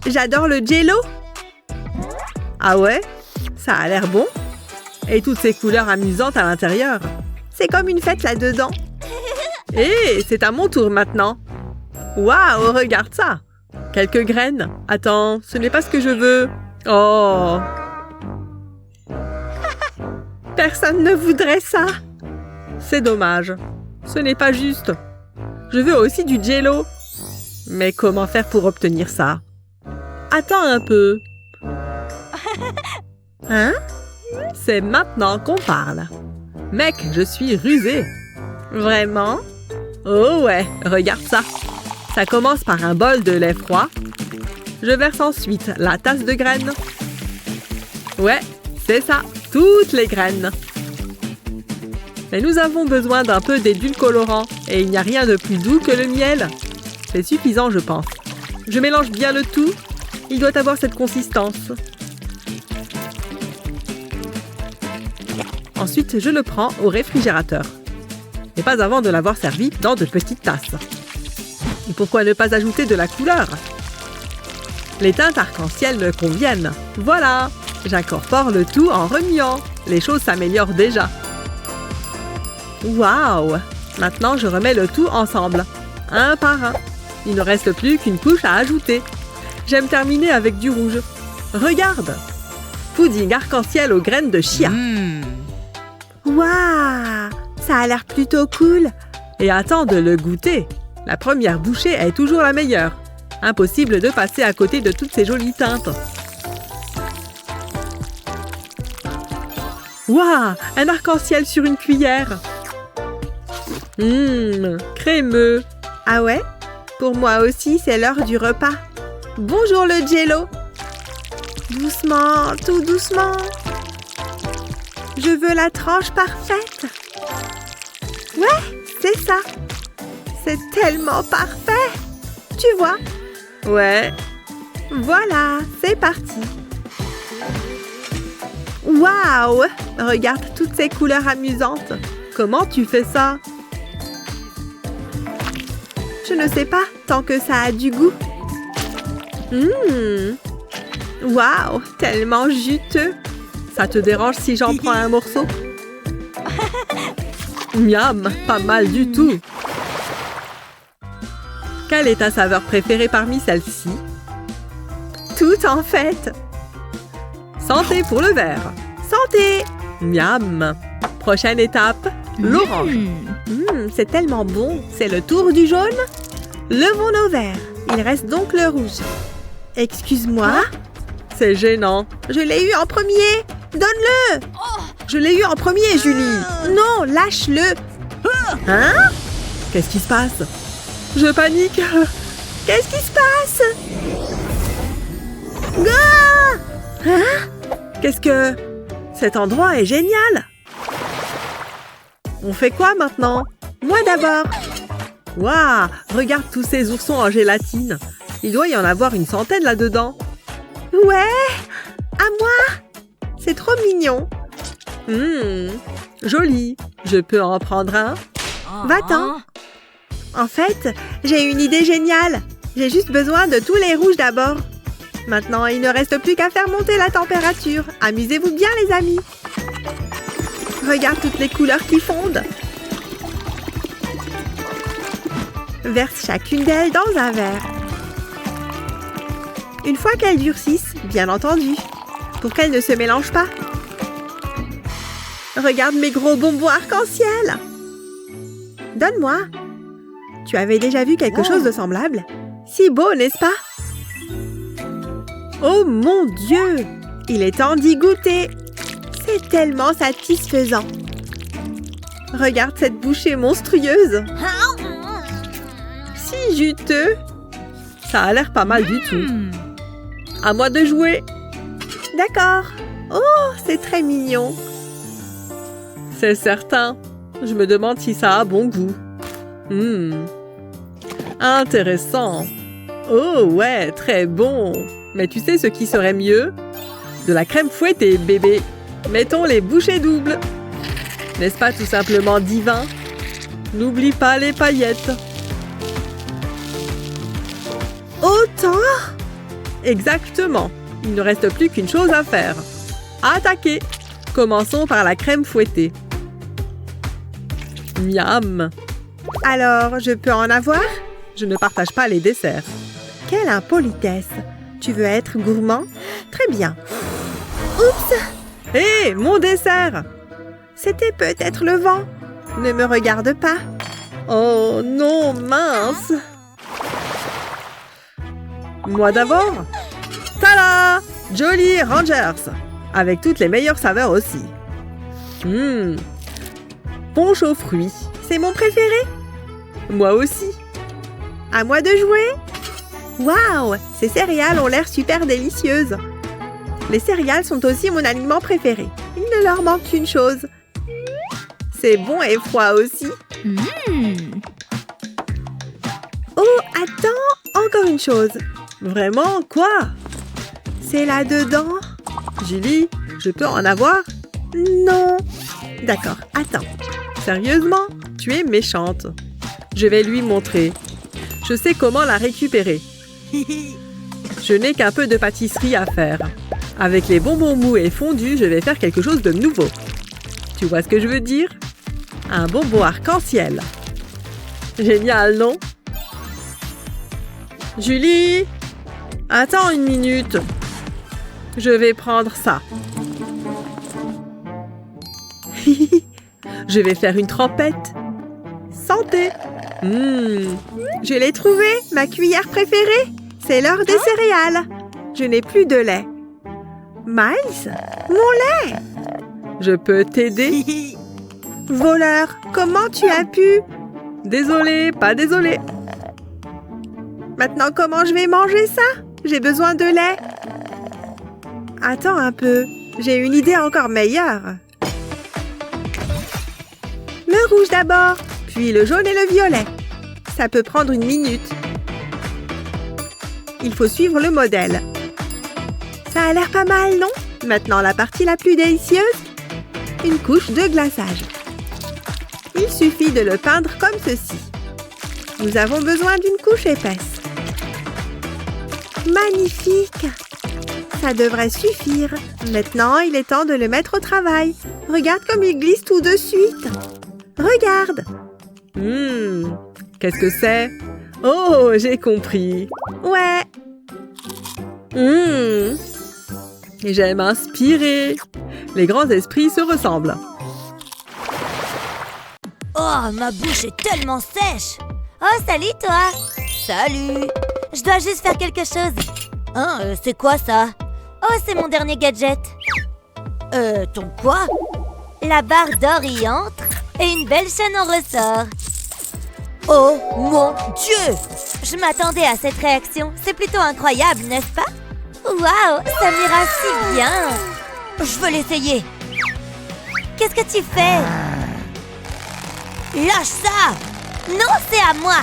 J'adore le jello. Ah ouais? Ça a l'air bon. Et toutes ces couleurs amusantes à l'intérieur. C'est comme une fête là-dedans. Hé, c'est à mon tour maintenant. Waouh, regarde ça. Quelques graines. Attends, ce n'est pas ce que je veux. Oh! Personne ne voudrait ça. C'est dommage. Ce n'est pas juste. Je veux aussi du jello. Mais comment faire pour obtenir ça? Attends un peu. Hein? C'est maintenant qu'on parle. Mec, je suis rusé. Vraiment? Oh ouais, regarde ça. Ça commence par un bol de lait froid. Je verse ensuite la tasse de graines. Ouais, c'est ça, toutes les graines. Mais nous avons besoin d'un peu d'édulcorant et il n'y a rien de plus doux que le miel. C'est suffisant, je pense. Je mélange bien le tout. Il doit avoir cette consistance. Ensuite, je le prends au réfrigérateur. Mais pas avant de l'avoir servi dans de petites tasses. Et pourquoi ne pas ajouter de la couleur? Les teintes arc-en-ciel me conviennent. Voilà, j'incorpore le tout en remuant. Les choses s'améliorent déjà. Waouh! Maintenant, je remets le tout ensemble, un par un. Il ne reste plus qu'une couche à ajouter. J'aime terminer avec du rouge. Regarde! Pudding arc-en-ciel aux graines de chia. Waouh! Ça a l'air plutôt cool. Et attends de le goûter. La première bouchée est toujours la meilleure. Impossible de passer à côté de toutes ces jolies teintes. Waouh! Un arc-en-ciel sur une cuillère. Crémeux. Ah ouais? Pour moi aussi, c'est l'heure du repas. Bonjour le jello. Doucement, tout doucement. Je veux la tranche parfaite. Ouais, c'est ça. C'est tellement parfait. Tu vois? Ouais. Voilà, c'est parti. Waouh! Regarde toutes ces couleurs amusantes. Comment tu fais ça? Je ne sais pas, tant que ça a du goût. Waouh, tellement juteux. Ça te dérange si j'en prends un morceau? Miam, pas mal du tout. Quelle est ta saveur préférée parmi celles-ci? Tout en fait. Santé pour le verre. Santé! Miam. Prochaine étape, l'orange. C'est tellement bon. C'est le tour du jaune. Levons nos verres. Il reste donc le rouge. Excuse-moi. C'est gênant. Je l'ai eu en premier. Donne-le. Je l'ai eu en premier, Julie. Non, lâche-le. Hein? Qu'est-ce qui se passe? Je panique. Qu'est-ce qui se passe? Ah! Hein? Qu'est-ce que... Cet endroit est génial. On fait quoi maintenant? Moi d'abord. Waouh! Regarde tous ces oursons en gélatine. Il doit y en avoir une centaine là-dedans. Ouais! À moi! C'est trop mignon. Joli. Je peux en prendre un? Va-t'en. En fait, j'ai une idée géniale. J'ai juste besoin de tous les rouges d'abord. Maintenant, il ne reste plus qu'à faire monter la température. Amusez-vous bien, les amis. Regarde toutes les couleurs qui fondent. Verse chacune d'elles dans un verre. Une fois qu'elles durcissent, bien entendu, pour qu'elles ne se mélangent pas. Regarde mes gros bonbons arc-en-ciel. Donne-moi. Tu avais déjà vu quelque chose de semblable? Si beau, n'est-ce pas? Oh mon Dieu! Il est temps d'y goûter. C'est tellement satisfaisant. Regarde cette bouchée monstrueuse. Si juteux. Ça a l'air pas mal du tout. À moi de jouer. D'accord. Oh, c'est très mignon. C'est certain. Je me demande si ça a bon goût. Intéressant. Oh ouais, très bon. Mais tu sais ce qui serait mieux? De la crème fouettée, bébé. Mettons les bouchées doubles. N'est-ce pas tout simplement divin? N'oublie pas les paillettes. Autant? Exactement. Il ne reste plus qu'une chose à faire. Attaquer. Commençons par la crème fouettée. Miam. Alors, je peux en avoir? Je ne partage pas les desserts. Quelle impolitesse! Tu veux être gourmand? Très bien. Oups! Hé, mon dessert! C'était peut-être le vent. Ne me regarde pas. Oh non, mince! Moi d'abord? Tada! Jolly Rangers! Avec toutes les meilleures saveurs aussi. Punch aux fruits. C'est mon préféré. Moi aussi. À moi de jouer. Waouh! Ces céréales ont l'air super délicieuses. Les céréales sont aussi mon aliment préféré. Il ne leur manque qu'une chose. C'est bon et froid aussi. Oh, attends! Encore une chose. Vraiment? Quoi? C'est là-dedans. Julie, je peux en avoir? Non. D'accord, attends. Sérieusement? Tu es méchante. Je vais lui montrer. Je sais comment la récupérer. Je n'ai qu'un peu de pâtisserie à faire. Avec les bonbons mous et fondus, je vais faire quelque chose de nouveau. Tu vois ce que je veux dire? Un bonbon arc-en-ciel. Génial, non? Julie! Attends une minute. Je vais prendre ça. Je vais faire une trempette. Santé! Je l'ai trouvé, ma cuillère préférée. C'est l'heure des céréales. Je n'ai plus de lait. Miles, mon lait! Je peux t'aider? Voleur, comment tu as pu? Désolé, pas désolé. Maintenant, comment je vais manger ça? J'ai besoin de lait. Attends un peu, j'ai une idée encore meilleure. Le rouge d'abord, puis le jaune et le violet. Ça peut prendre une minute. Il faut suivre le modèle. Ça a l'air pas mal, non? Maintenant, la partie la plus délicieuse. Une couche de glaçage. Il suffit de le peindre comme ceci. Nous avons besoin d'une couche épaisse. Magnifique! Ça devrait suffire. Maintenant, il est temps de le mettre au travail. Regarde comme il glisse tout de suite. Regarde! Qu'est-ce que c'est? Oh, j'ai compris. Ouais. J'aime inspirer. Les grands esprits se ressemblent. Oh, ma bouche est tellement sèche. Oh, salut toi. Salut. Je dois juste faire quelque chose. Hein, c'est quoi ça? Oh, c'est mon dernier gadget. Ton quoi? La barre d'or y entre et une belle chaîne en ressort. Oh mon Dieu! Je m'attendais à cette réaction. C'est plutôt incroyable, n'est-ce pas? Waouh, ça m'ira si bien. Je veux l'essayer. Qu'est-ce que tu fais? Lâche ça! Non, c'est à moi!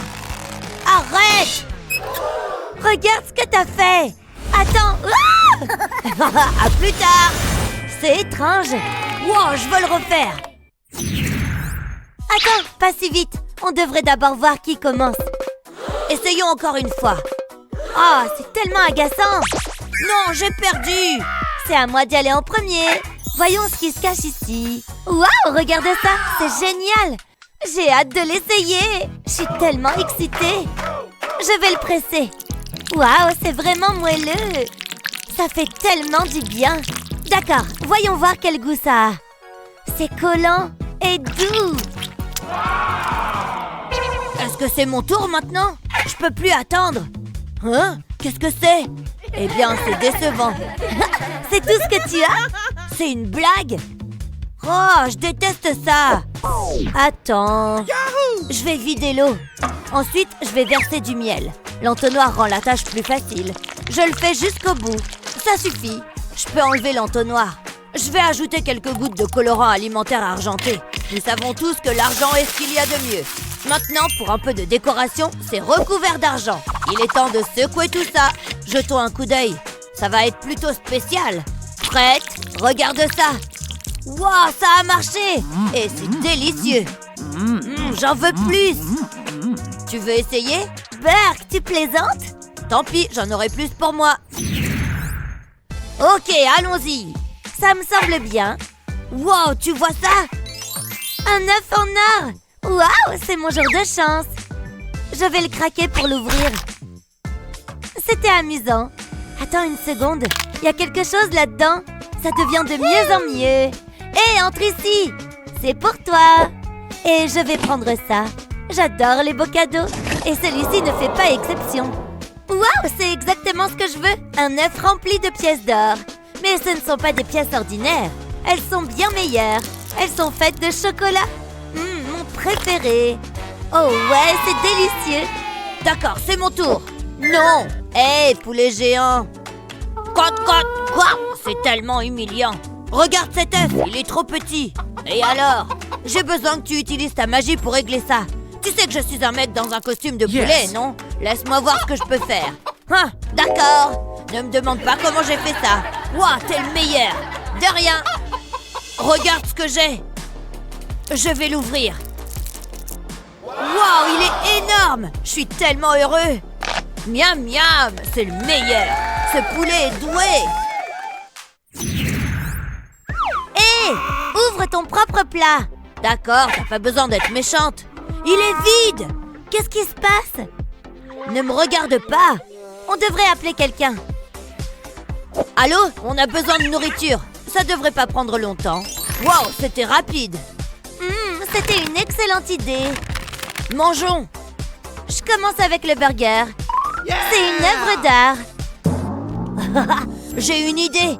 Arrête! Regarde ce que t'as fait! Attends! Ah! À plus tard! C'est étrange! Wow, je veux le refaire! Attends, pas si vite! On devrait d'abord voir qui commence. Essayons encore une fois. Oh, c'est tellement agaçant! Non, j'ai perdu! C'est à moi d'y aller en premier! Voyons ce qui se cache ici. Waouh, regardez ça! C'est génial! J'ai hâte de l'essayer! Je suis tellement excitée! Je vais le presser! Waouh, c'est vraiment moelleux! Ça fait tellement du bien! D'accord, voyons voir quel goût ça a! C'est collant et doux! Est-ce que c'est mon tour maintenant? Je peux plus attendre! Hein? Qu'est-ce que c'est? Eh bien, c'est décevant! C'est tout ce que tu as? C'est une blague? Oh, je déteste ça! Attends... Je vais vider l'eau. Ensuite, je vais verser du miel. L'entonnoir rend la tâche plus facile. Je le fais jusqu'au bout. Ça suffit. Je peux enlever l'entonnoir. Je vais ajouter quelques gouttes de colorant alimentaire argenté. Nous savons tous que l'argent est ce qu'il y a de mieux. Maintenant, pour un peu de décoration, c'est recouvert d'argent. Il est temps de secouer tout ça. Jetons un coup d'œil. Ça va être plutôt spécial. Prête? Regarde ça. Waouh, ça a marché. Et c'est délicieux. J'en veux plus. Tu veux essayer? Berk, tu plaisantes? Tant pis, j'en aurai plus pour moi. Ok, allons-y. Ça me semble bien. Wow, tu vois ça? Un œuf en or. Waouh, c'est mon jour de chance. Je vais le craquer pour l'ouvrir. C'était amusant. Attends une seconde. Il y a quelque chose là-dedans. Ça devient de mieux en mieux. Hé, entre ici. C'est pour toi. Et je vais prendre ça. J'adore les beaux cadeaux. Et celui-ci ne fait pas exception. Waouh, c'est exactement ce que je veux. Un œuf rempli de pièces d'or. Mais ce ne sont pas des pièces ordinaires. Elles sont bien meilleures. Elles sont faites de chocolat. Mon préféré. Oh ouais, c'est délicieux. D'accord, c'est mon tour. Non. Hé, poulet géant. Quoi? C'est tellement humiliant. Regarde cet œuf, il est trop petit. Et alors? J'ai besoin que tu utilises ta magie pour régler ça. Tu sais que je suis un mec dans un costume de poulet, non? Laisse-moi voir ce que je peux faire. D'accord. Ne me demande pas comment j'ai fait ça. Ouah, t'es le meilleur. De rien. Regarde ce que j'ai. Je vais l'ouvrir. Waouh, il est énorme. Je suis tellement heureux. Miam, miam, c'est le meilleur. Ce poulet est doué. Hé, ouvre ton propre plat. D'accord, t'as pas besoin d'être méchante. Il est vide. Qu'est-ce qui se passe? Ne me regarde pas. On devrait appeler quelqu'un. Allô? On a besoin de nourriture. Ça devrait pas prendre longtemps. Waouh, c'était rapide. C'était une excellente idée. Mangeons. Je commence avec le burger. C'est une œuvre d'art. J'ai une idée.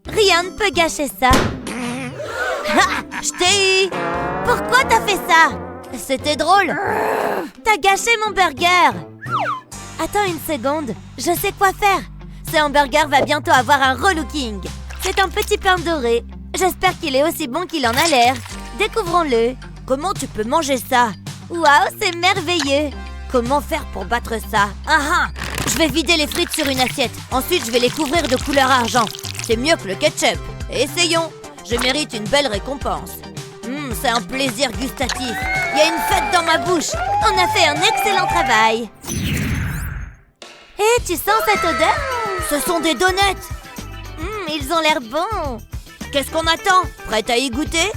Rien ne peut gâcher ça. Je t'ai eu. Pourquoi t'as fait ça? C'était drôle. T'as gâché mon burger. Attends une seconde. Je sais quoi faire. Ce hamburger va bientôt avoir un relooking. C'est un petit pain doré. J'espère qu'il est aussi bon qu'il en a l'air. Découvrons-le. Comment tu peux manger ça? Waouh, c'est merveilleux. Comment faire pour battre ça? Je vais vider les frites sur une assiette. Ensuite, je vais les couvrir de couleur argent. C'est mieux que le ketchup. Essayons. Je mérite une belle récompense. C'est un plaisir gustatif. Il y a une fête dans ma bouche. On a fait un excellent travail. Hé, tu sens cette odeur? Ce sont des donuts. Ils ont l'air bons. Qu'est-ce qu'on attend? Prête à y goûter?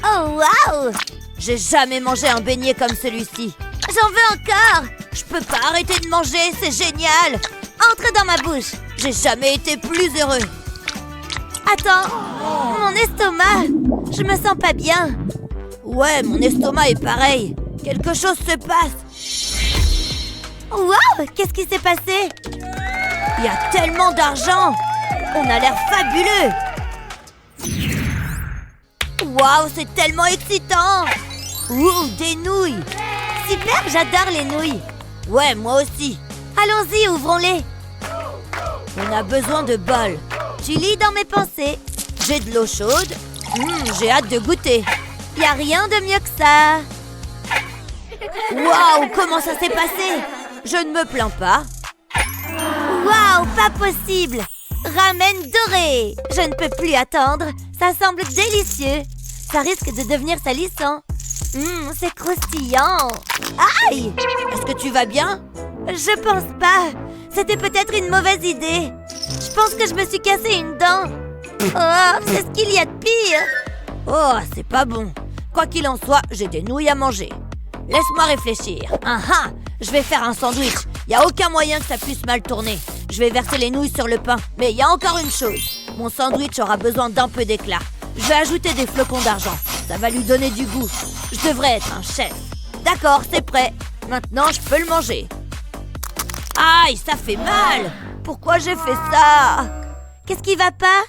Oh, waouh! J'ai jamais mangé un beignet comme celui-ci. J'en veux encore. Je peux pas arrêter de manger, c'est génial. Entre dans ma bouche. J'ai jamais été plus heureux. Attends, mon estomac. Je me sens pas bien. Ouais, mon estomac est pareil. Quelque chose se passe. Waouh, qu'est-ce qui s'est passé? Il y a tellement d'argent. On a l'air fabuleux. Waouh, c'est tellement excitant. Ouh, des nouilles. Super, j'adore les nouilles. Ouais, moi aussi. Allons-y, ouvrons-les. On a besoin de bols. Tu lis dans mes pensées. J'ai de l'eau chaude. J'ai hâte de goûter. Y a rien de mieux que ça. Waouh, comment ça s'est passé? Je ne me plains pas. Waouh, pas possible. Ramen doré. Je ne peux plus attendre. Ça semble délicieux. Ça risque de devenir salissant. C'est croustillant. Aïe! Est-ce que tu vas bien? Je pense pas. C'était peut-être une mauvaise idée. Je pense que je me suis cassé une dent. Oh, c'est ce qu'il y a de pire. Oh, c'est pas bon. Quoi qu'il en soit, j'ai des nouilles à manger. Laisse-moi réfléchir. Je vais faire un sandwich. Il n'y a aucun moyen que ça puisse mal tourner. Je vais verser les nouilles sur le pain. Mais il y a encore une chose. Mon sandwich aura besoin d'un peu d'éclat. Je vais ajouter des flocons d'argent. Ça va lui donner du goût. Je devrais être un chef. D'accord, c'est prêt. Maintenant, je peux le manger. Aïe, ça fait mal. Pourquoi j'ai fait ça? Qu'est-ce qui va pas?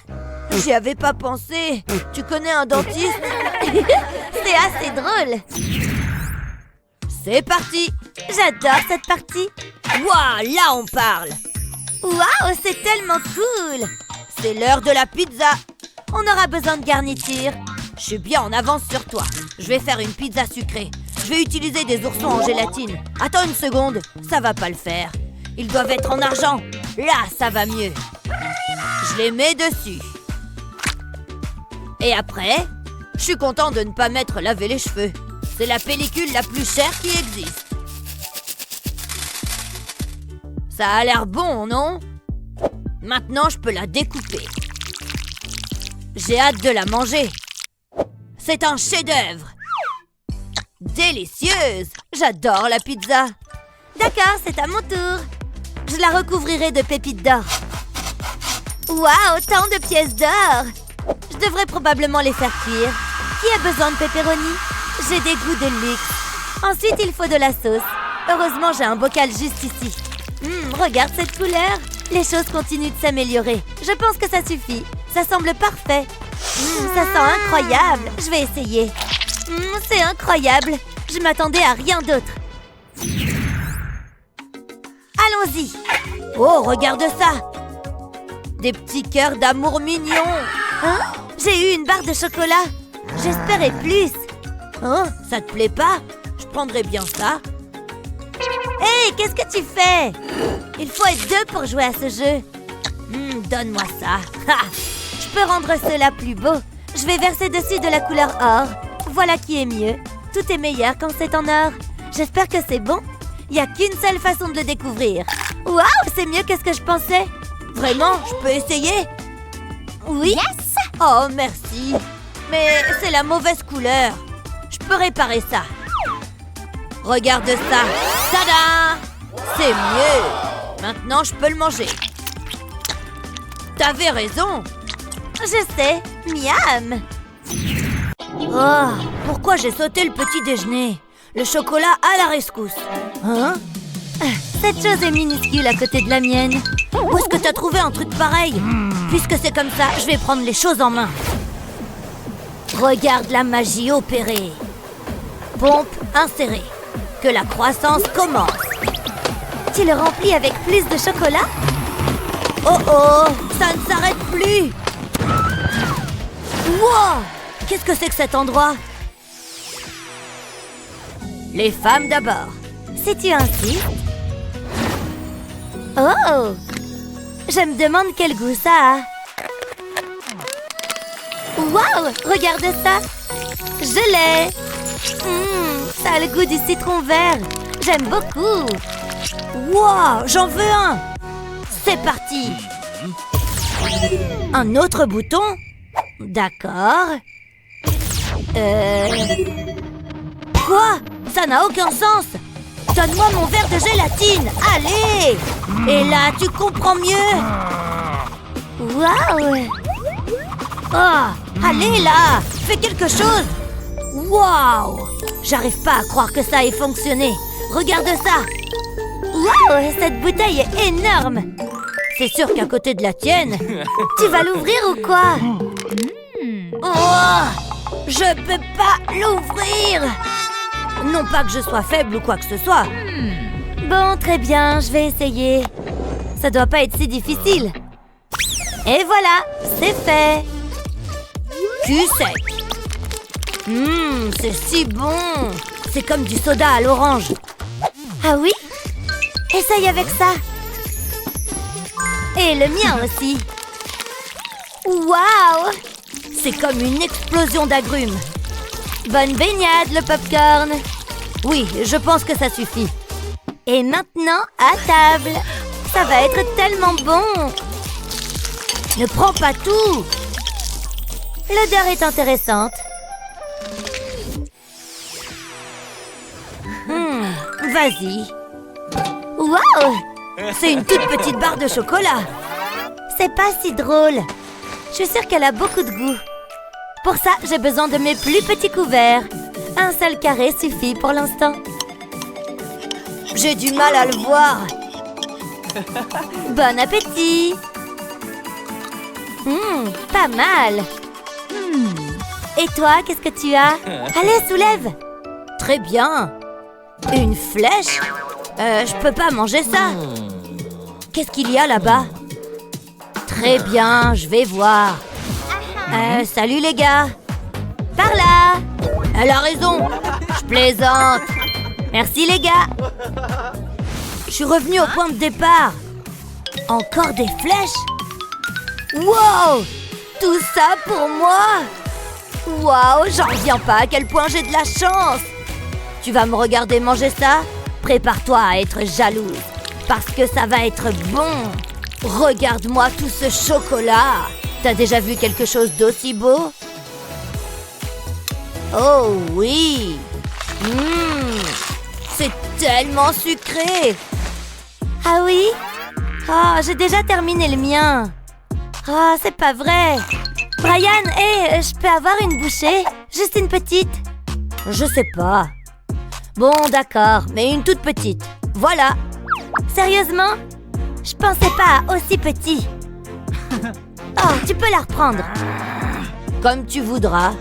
J'y avais pas pensé. Tu connais un dentiste? C'est assez drôle. C'est parti. J'adore cette partie. Waouh, là on parle. Waouh, c'est tellement cool! C'est l'heure de la pizza. On aura besoin de garniture. Je suis bien en avance sur toi. Je vais faire une pizza sucrée. Je vais utiliser des oursons en gélatine. Attends une seconde, ça va pas le faire. Ils doivent être en argent. Là, ça va mieux. Je les mets dessus. Et après, je suis content de ne pas m'être lavé les cheveux. C'est la pellicule la plus chère qui existe. Ça a l'air bon, non? Maintenant, je peux la découper. J'ai hâte de la manger. C'est un chef-d'œuvre. Délicieuse! J'adore la pizza. D'accord, c'est à mon tour. Je la recouvrirai de pépites d'or. Waouh, tant de pièces d'or! Je devrais probablement les faire cuire. Qui a besoin de pepperoni? J'ai des goûts de luxe. Ensuite, il faut de la sauce. Heureusement, j'ai un bocal juste ici. Regarde cette couleur. Les choses continuent de s'améliorer. Je pense que ça suffit. Ça semble parfait. Ça sent incroyable. Je vais essayer. C'est incroyable. Je m'attendais à rien d'autre. Allons-y. Oh, regarde ça. Des petits cœurs d'amour mignons. Hein? J'ai eu une barre de chocolat. J'espérais plus. Oh, ça te plaît pas? Je prendrais bien ça. Hé, qu'est-ce que tu fais? Il faut être deux pour jouer à ce jeu. Donne-moi ça. Je peux rendre cela plus beau. Je vais verser dessus de la couleur or. Voilà qui est mieux. Tout est meilleur quand c'est en or. J'espère que c'est bon. Il n'y a qu'une seule façon de le découvrir. Waouh, c'est mieux que ce que je pensais. Vraiment, je peux essayer? Oui. Yes. Oh, merci. Mais c'est la mauvaise couleur. Je peux réparer ça. Regarde ça. Tada! C'est mieux. Maintenant, je peux le manger. T'avais raison. Je sais. Miam. Oh, pourquoi j'ai sauté le petit déjeuner? Le chocolat à la rescousse. Hein? Cette chose est minuscule à côté de la mienne. Où est-ce que t'as trouvé un truc pareil? Puisque c'est comme ça, je vais prendre les choses en main. Regarde la magie opérer. Pompe insérée. Que la croissance commence. Tu le remplis avec plus de chocolat? Oh oh, ça ne s'arrête plus. Wow! Qu'est-ce que c'est que cet endroit? Les femmes d'abord. Si tu insistes. Oh! Je me demande quel goût ça a. Wow! Regarde ça! Je l'ai! Ça a le goût du citron vert. J'aime beaucoup. Wow! J'en veux un! C'est parti! Un autre bouton? D'accord. Quoi? Ça n'a aucun sens! Donne-moi mon verre de gélatine! Allez! Et là, tu comprends mieux? Waouh! Oh! Allez là! Fais quelque chose! Waouh! J'arrive pas à croire que ça ait fonctionné! Regarde ça! Waouh! Cette bouteille est énorme! C'est sûr qu'à côté de la tienne, tu vas l'ouvrir ou quoi? Oh! Je peux pas l'ouvrir! Non pas que je sois faible ou quoi que ce soit. Bon, très bien, je vais essayer. Ça doit pas être si difficile. Et voilà, c'est fait. Cul sec. C'est si bon. C'est comme du soda à l'orange. Ah oui? Essaye avec ça. Et le mien aussi. Waouh! C'est comme une explosion d'agrumes. Bonne baignade, le popcorn. Oui, je pense que ça suffit. Et maintenant, à table. Ça va être tellement bon. Ne prends pas tout. L'odeur est intéressante. Vas-y. Waouh! C'est une toute petite barre de chocolat. C'est pas si drôle. Je suis sûre qu'elle a beaucoup de goût. Pour ça, j'ai besoin de mes plus petits couverts. Un seul carré suffit pour l'instant. J'ai du mal à le voir. Bon appétit. Pas mal. Et toi, qu'est-ce que tu as? Allez, soulève. Très bien. Une flèche? Je peux pas manger ça. qu'est-ce qu'il y a là-bas? Très bien, je vais voir. Salut les gars. Par là. Elle a raison. Je plaisante. Merci les gars. Je suis revenue au point de départ. Encore des flèches? Wow! Tout ça pour moi? Wow, j'en reviens pas à quel point j'ai de la chance. Tu vas me regarder manger ça? Prépare-toi à être jalouse, parce que ça va être bon. Regarde-moi tout ce chocolat. T'as déjà vu quelque chose d'aussi beau? Oh oui. C'est tellement sucré. Ah oui? Oh, j'ai déjà terminé le mien. Oh, c'est pas vrai. Brian, je peux avoir une bouchée? Juste une petite? Je sais pas. Bon, d'accord, mais une toute petite. Voilà. Sérieusement? Je pensais pas à aussi petit. Oh, tu peux la reprendre. Comme tu voudras.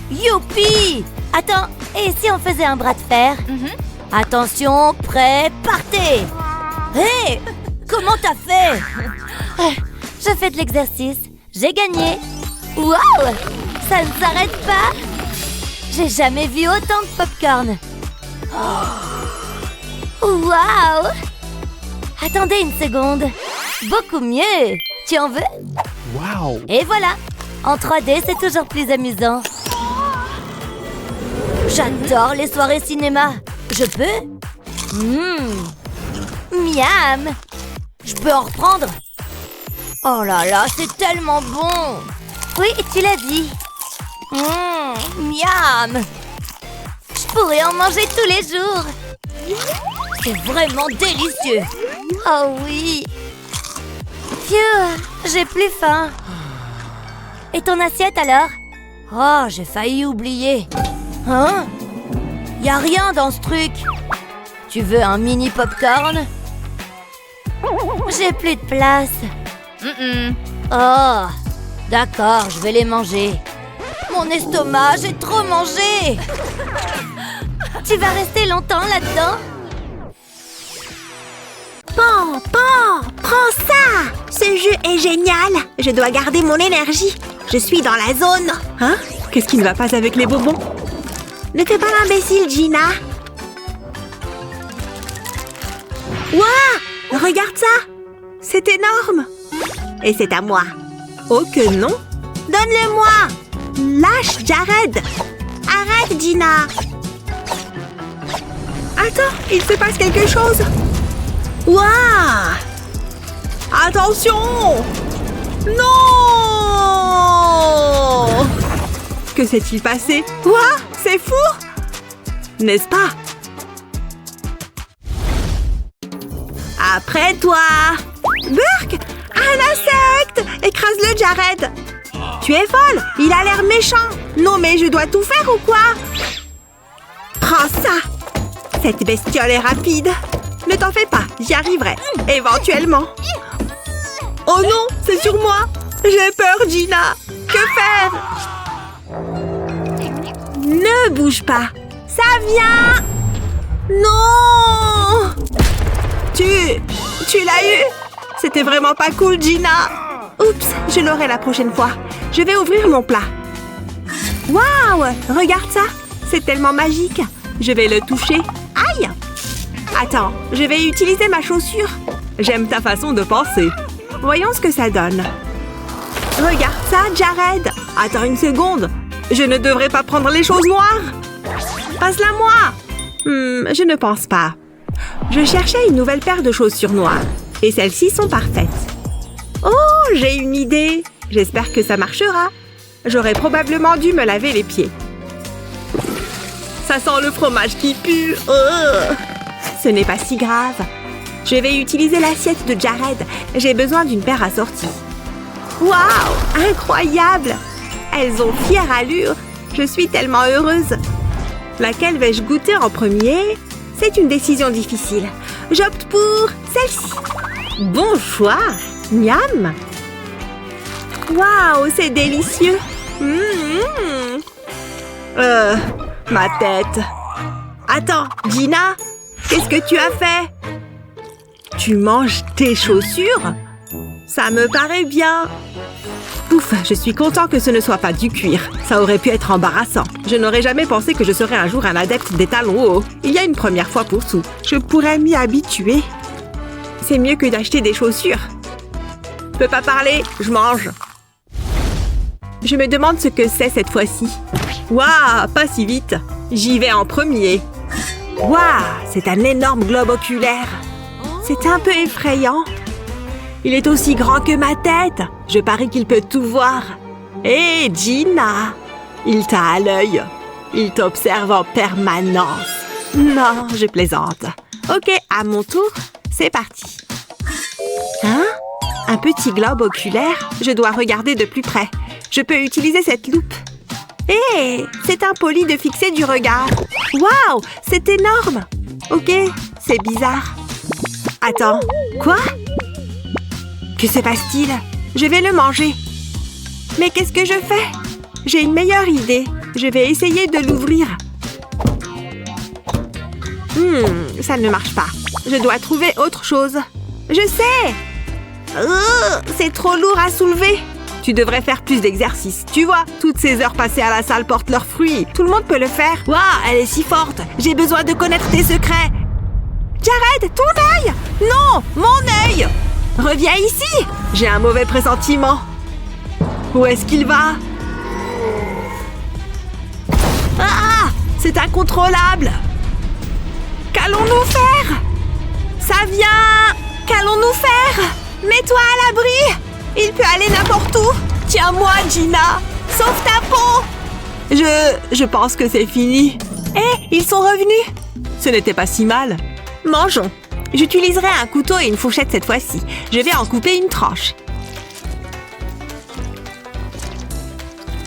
Youpi! Attends, et si on faisait un bras de fer? Attention, prêt, partez! Hé! Comment t'as fait? Je fais de l'exercice. J'ai gagné. Waouh! Ça ne s'arrête pas. J'ai jamais vu autant de popcorn. Waouh! Attendez une seconde. Beaucoup mieux. Tu en veux? Wow! Et voilà. En 3D, c'est toujours plus amusant. J'adore les soirées cinéma. Je peux? Miam! Je peux en reprendre? Oh là là, c'est tellement bon! Oui, tu l'as dit. Miam! Je pourrais en manger tous les jours. C'est vraiment délicieux. Oh oui! Phew, j'ai plus faim. Et ton assiette alors? Oh, j'ai failli oublier. Hein? Y a rien dans ce truc. Tu veux un mini popcorn? J'ai plus de place. Oh, d'accord, je vais les manger. Mon estomac, j'ai trop mangé. Tu vas rester longtemps là-dedans? Pan, prends ça! Ce jeu est génial! Je dois garder mon énergie. Je suis dans la zone. Hein? Qu'est-ce qui ne va pas avec les bonbons? Ne fais pas l'imbécile, Gina. Waouh! Regarde ça! C'est énorme! Et c'est à moi. Oh que non! Donne-le-moi! Lâche, Jared! Arrête, Gina! Attends, il se passe quelque chose! Waouh! Attention! Non! Que s'est-il passé? Quoi? C'est fou! N'est-ce pas? Après toi! Burk! Un insecte! Écrase-le, Jared! Tu es folle! Il a l'air méchant! Non, mais je dois tout faire ou quoi? Prends ça! Cette bestiole est rapide! Ne t'en fais pas, j'y arriverai. Éventuellement. Oh non, c'est sur moi! J'ai peur, Gina! Que faire? Ne bouge pas! Ça vient! Non! Tu l'as eu? C'était vraiment pas cool, Gina! Oups, je l'aurai la prochaine fois. Je vais ouvrir mon plat. Waouh! Regarde ça! C'est tellement magique! Je vais le toucher. Aïe! Attends, je vais utiliser ma chaussure. J'aime ta façon de penser. Voyons ce que ça donne. Regarde ça, Jared! Attends une seconde. Je ne devrais pas prendre les choses noires. Passe-la moi! Je ne pense pas. Je cherchais une nouvelle paire de chaussures noires. Et celles-ci sont parfaites. Oh, j'ai une idée. J'espère que ça marchera. J'aurais probablement dû me laver les pieds. Ça sent le fromage qui pue. Ce n'est pas si grave. Je vais utiliser l'assiette de Jared. J'ai besoin d'une paire assortie. Waouh! Incroyable! Elles ont fière allure. Je suis tellement heureuse. Laquelle vais-je goûter en premier? C'est une décision difficile. J'opte pour celle-ci. Bon choix! Miam! Waouh, c'est délicieux! Ma tête. Attends, Gina! Qu'est-ce que tu as fait? Tu manges tes chaussures? Ça me paraît bien. Ouf, je suis content que ce ne soit pas du cuir. Ça aurait pu être embarrassant. Je n'aurais jamais pensé que je serais un jour un adepte des talons hauts. Il y a une première fois pour tout. Je pourrais m'y habituer. C'est mieux que d'acheter des chaussures. Je peux pas parler, je mange. Je me demande ce que c'est cette fois-ci. Waouh, pas si vite. J'y vais en premier. Waouh, c'est un énorme globe oculaire. C'est un peu effrayant. Il est aussi grand que ma tête. Je parie qu'il peut tout voir. Hé, Gina! Il t'a à l'œil. Il t'observe en permanence. Non, je plaisante. Ok, à mon tour, c'est parti. Hein? Un petit globe oculaire? Je dois regarder de plus près. Je peux utiliser cette loupe. Hé, c'est impoli de fixer du regard. Waouh, c'est énorme. Ok, c'est bizarre. Attends, quoi? Que se passe-t-il? Je vais le manger. Mais qu'est-ce que je fais? J'ai une meilleure idée. Je vais essayer de l'ouvrir. Ça ne marche pas. Je dois trouver autre chose. Je sais! C'est trop lourd à soulever. Tu devrais faire plus d'exercice. Tu vois, toutes ces heures passées à la salle portent leurs fruits. Tout le monde peut le faire. Waouh, elle est si forte. J'ai besoin de connaître tes secrets. Jared, ton œil! Non, mon œil! Reviens ici! J'ai un mauvais pressentiment. Où est-ce qu'il va? Ah! C'est incontrôlable! Qu'allons-nous faire? Ça vient! Qu'allons-nous faire? Mets-toi à l'abri! Il peut aller n'importe où! Tiens-moi, Gina! Sauve ta peau! Je pense que c'est fini. Hé, ils sont revenus! Ce n'était pas si mal. Mangeons. J'utiliserai un couteau et une fourchette cette fois-ci. Je vais en couper une tranche.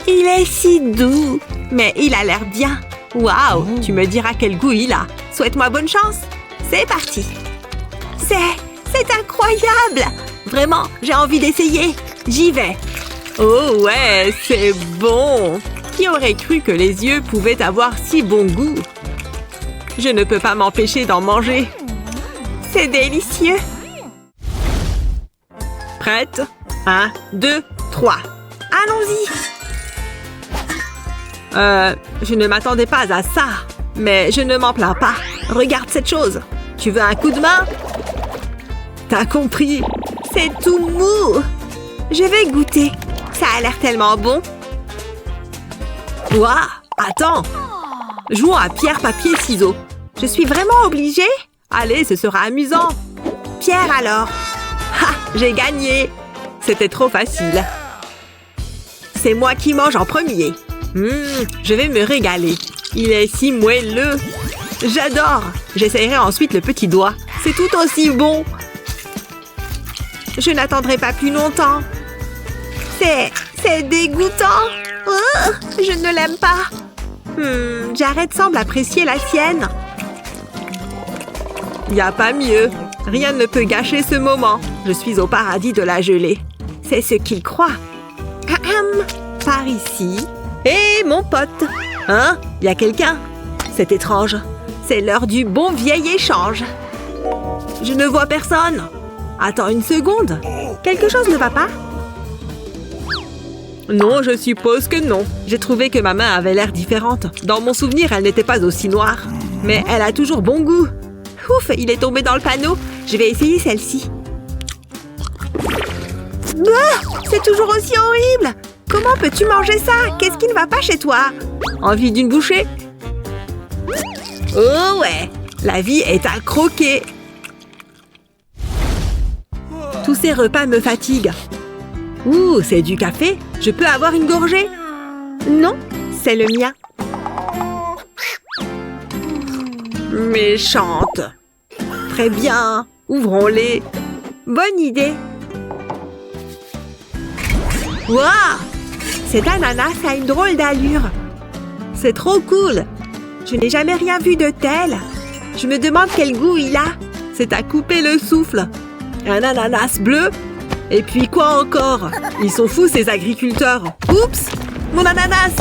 Il est si doux, mais il a l'air bien. Waouh, tu me diras quel goût il a. Souhaite-moi bonne chance. C'est parti. C'est incroyable. Vraiment, j'ai envie d'essayer. J'y vais. Oh ouais, c'est bon. Qui aurait cru que les yeux pouvaient avoir si bon goût? Je ne peux pas m'empêcher d'en manger. C'est délicieux. Prête? 1, 2, 3. Allons-y. Je ne m'attendais pas à ça. Mais je ne m'en plains pas. Regarde cette chose. Tu veux un coup de main? T'as compris? C'est tout mou. Je vais goûter. Ça a l'air tellement bon. Ouah, attends. Jouons à pierre, papier, ciseaux. Je suis vraiment obligée? Allez, ce sera amusant. Pierre alors. Ha, j'ai gagné. C'était trop facile. C'est moi qui mange en premier. Je vais me régaler. Il est si moelleux. J'adore. J'essayerai ensuite le petit doigt. C'est tout aussi bon. Je n'attendrai pas plus longtemps. C'est dégoûtant. Je ne l'aime pas. Jared semble apprécier la sienne. Y a pas mieux. Rien ne peut gâcher ce moment. Je suis au paradis de la gelée. C'est ce qu'il croit. Par ici. Hé, mon pote. Hein? Y a quelqu'un? C'est étrange. C'est l'heure du bon vieil échange. Je ne vois personne. Attends une seconde. Quelque chose ne va pas? Non, je suppose que non. J'ai trouvé que ma main avait l'air différente. Dans mon souvenir, elle n'était pas aussi noire. Mais elle a toujours bon goût. Ouf, il est tombé dans le panneau. Je vais essayer celle-ci. C'est toujours aussi horrible. Comment peux-tu manger ça? Qu'est-ce qui ne va pas chez toi? Envie d'une bouchée? Oh ouais, la vie est à croquer. Tous ces repas me fatiguent. Ouh, c'est du café? Je peux avoir une gorgée? Non, c'est le mien. Méchante. Très bien, ouvrons-les. Bonne idée. Waouh! Cet ananas a une drôle d'allure. C'est trop cool. Je n'ai jamais rien vu de tel. Je me demande quel goût il a. C'est à couper le souffle. Un ananas bleu? Et puis quoi encore? Ils sont fous ces agriculteurs. Oups! Mon ananas!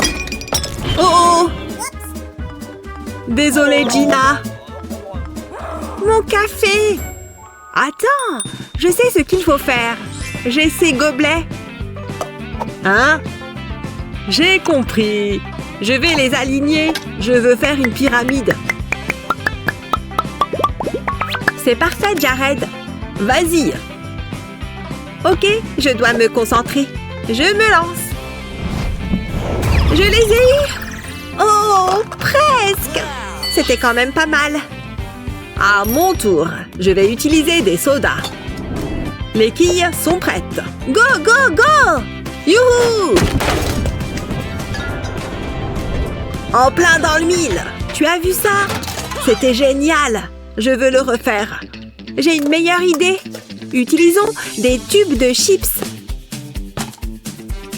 Oh! Désolée, Gina. Mon café! Attends, je sais ce qu'il faut faire. J'ai ces gobelets. Hein? J'ai compris. Je vais les aligner. Je veux faire une pyramide. C'est parfait, Jared. Vas-y. Ok, je dois me concentrer. Je me lance. Je les ai eus. Oh, presque. C'était quand même pas mal. À mon tour, je vais utiliser des sodas. Les quilles sont prêtes. Go, go, go! Youhou! En plein dans le mille. Tu as vu ça? C'était génial. Je veux le refaire. J'ai une meilleure idée. Utilisons des tubes de chips.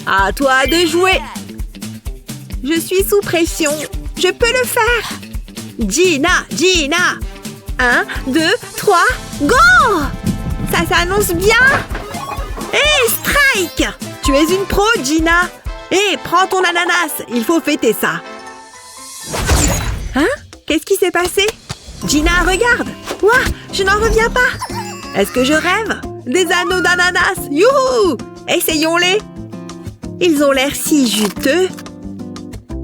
À toi de jouer. Je suis sous pression. Je peux le faire. Gina, Gina. 1, 2, 3, go! Ça s'annonce bien. Hé, strike! Tu es une pro, Gina. Hé, prends ton ananas. Il faut fêter ça. Hein? Qu'est-ce qui s'est passé? Gina, regarde. Ouah, je n'en reviens pas. Est-ce que je rêve? Des anneaux d'ananas. Youhou! Essayons-les. Ils ont l'air si juteux.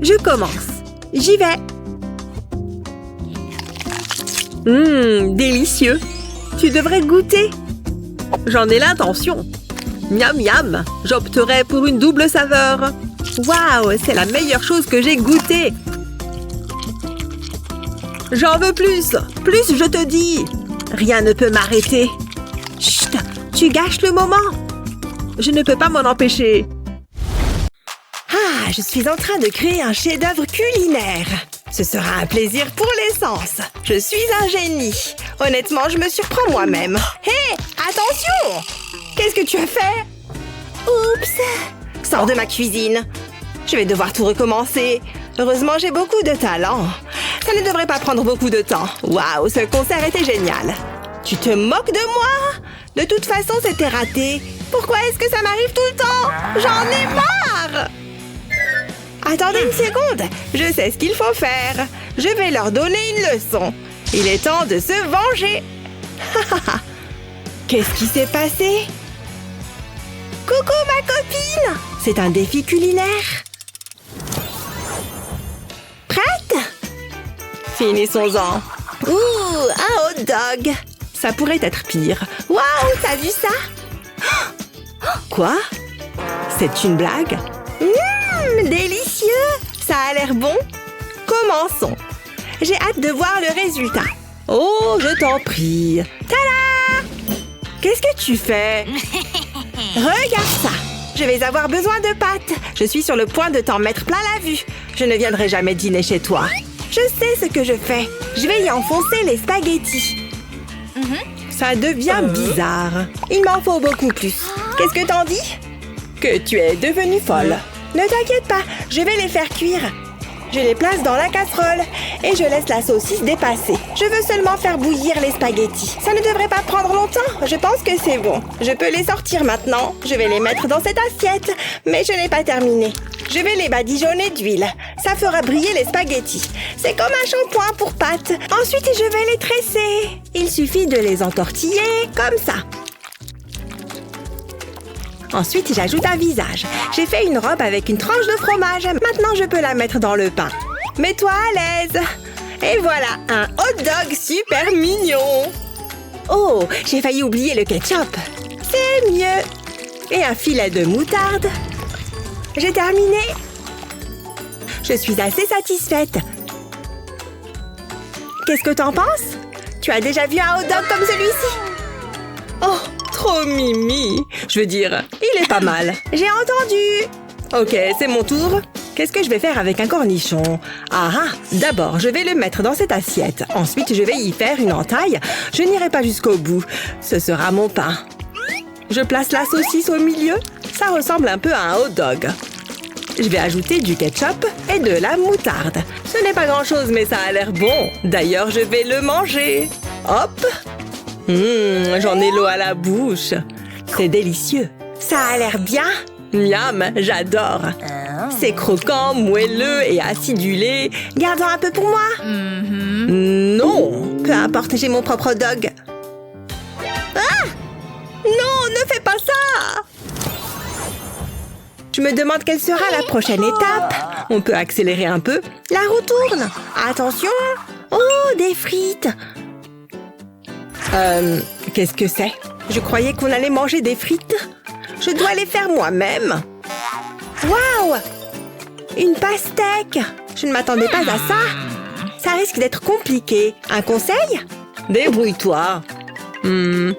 Je commence. J'y vais. Délicieux. Tu devrais goûter. J'en ai l'intention. Miam miam. J'opterais pour une double saveur. Waouh, c'est la meilleure chose que j'ai goûtée. J'en veux plus. Plus, je te dis. Rien ne peut m'arrêter. Chut, tu gâches le moment. Je ne peux pas m'en empêcher. Ah, je suis en train de créer un chef-d'œuvre culinaire. Ce sera un plaisir pour les sens. Je suis un génie. Honnêtement, je me surprends moi-même. Hé, attention! Qu'est-ce que tu as fait? Oups! Sors de ma cuisine. Je vais devoir tout recommencer. Heureusement, j'ai beaucoup de talent. Ça ne devrait pas prendre beaucoup de temps. Waouh, ce concert était génial. Tu te moques de moi? De toute façon, c'était raté. Pourquoi est-ce que ça m'arrive tout le temps? J'en ai marre! Attendez une seconde, je sais ce qu'il faut faire. Je vais leur donner une leçon. Il est temps de se venger. Qu'est-ce qui s'est passé? Coucou ma copine! C'est un défi culinaire. Prête? Finissons-en. Ouh, un hot dog. Ça pourrait être pire. Waouh, t'as vu ça? Quoi? C'est une blague? Délicieux! Ça a l'air bon. Commençons. J'ai hâte de voir le résultat. Oh, je t'en prie. Tada! Qu'est-ce que tu fais? Regarde ça. Je vais avoir besoin de pâtes. Je suis sur le point de t'en mettre plein la vue. Je ne viendrai jamais dîner chez toi. Je sais ce que je fais. Je vais y enfoncer les spaghettis. Ça devient bizarre. Il m'en faut beaucoup plus. Qu'est-ce que t'en dis? Que tu es devenue folle. Ne t'inquiète pas, je vais les faire cuire. Je les place dans la casserole et je laisse la saucisse dépasser. Je veux seulement faire bouillir les spaghettis. Ça ne devrait pas prendre longtemps, je pense que c'est bon. Je peux les sortir maintenant. Je vais les mettre dans cette assiette, mais je n'ai pas terminé. Je vais les badigeonner d'huile. Ça fera briller les spaghettis. C'est comme un shampoing pour pâtes. Ensuite, je vais les tresser. Il suffit de les entortiller comme ça. Ensuite, j'ajoute un visage. J'ai fait une robe avec une tranche de fromage. Maintenant, je peux la mettre dans le pain. Mets-toi à l'aise. Et voilà, un hot dog super mignon. Oh, j'ai failli oublier le ketchup. C'est mieux. Et un filet de moutarde. J'ai terminé. Je suis assez satisfaite. Qu'est-ce que t'en penses? Tu as déjà vu un hot dog comme celui-ci? Oh, trop mimi. Je veux dire, il est pas mal. J'ai entendu. Ok, c'est mon tour. Qu'est-ce que je vais faire avec un cornichon? Ah ah, d'abord, je vais le mettre dans cette assiette. Ensuite, je vais y faire une entaille. Je n'irai pas jusqu'au bout. Ce sera mon pain. Je place la saucisse au milieu. Ça ressemble un peu à un hot dog. Je vais ajouter du ketchup et de la moutarde. Ce n'est pas grand-chose, mais ça a l'air bon. D'ailleurs, je vais le manger. Hop! J'en ai l'eau à la bouche. C'est délicieux. Ça a l'air bien. Miam, j'adore. C'est croquant, moelleux et acidulé. Garde-en un peu pour moi. Non. Peu importe, j'ai mon propre dog. Ah! Non, ne fais pas ça! Je me demande quelle sera la prochaine étape. On peut accélérer un peu. La roue tourne. Attention. Oh, des frites. Qu'est-ce que c'est? Je croyais qu'on allait manger des frites. Je dois les faire moi-même. Waouh! Une pastèque. Je ne m'attendais pas à ça. Ça risque d'être compliqué. Un conseil? Débrouille-toi.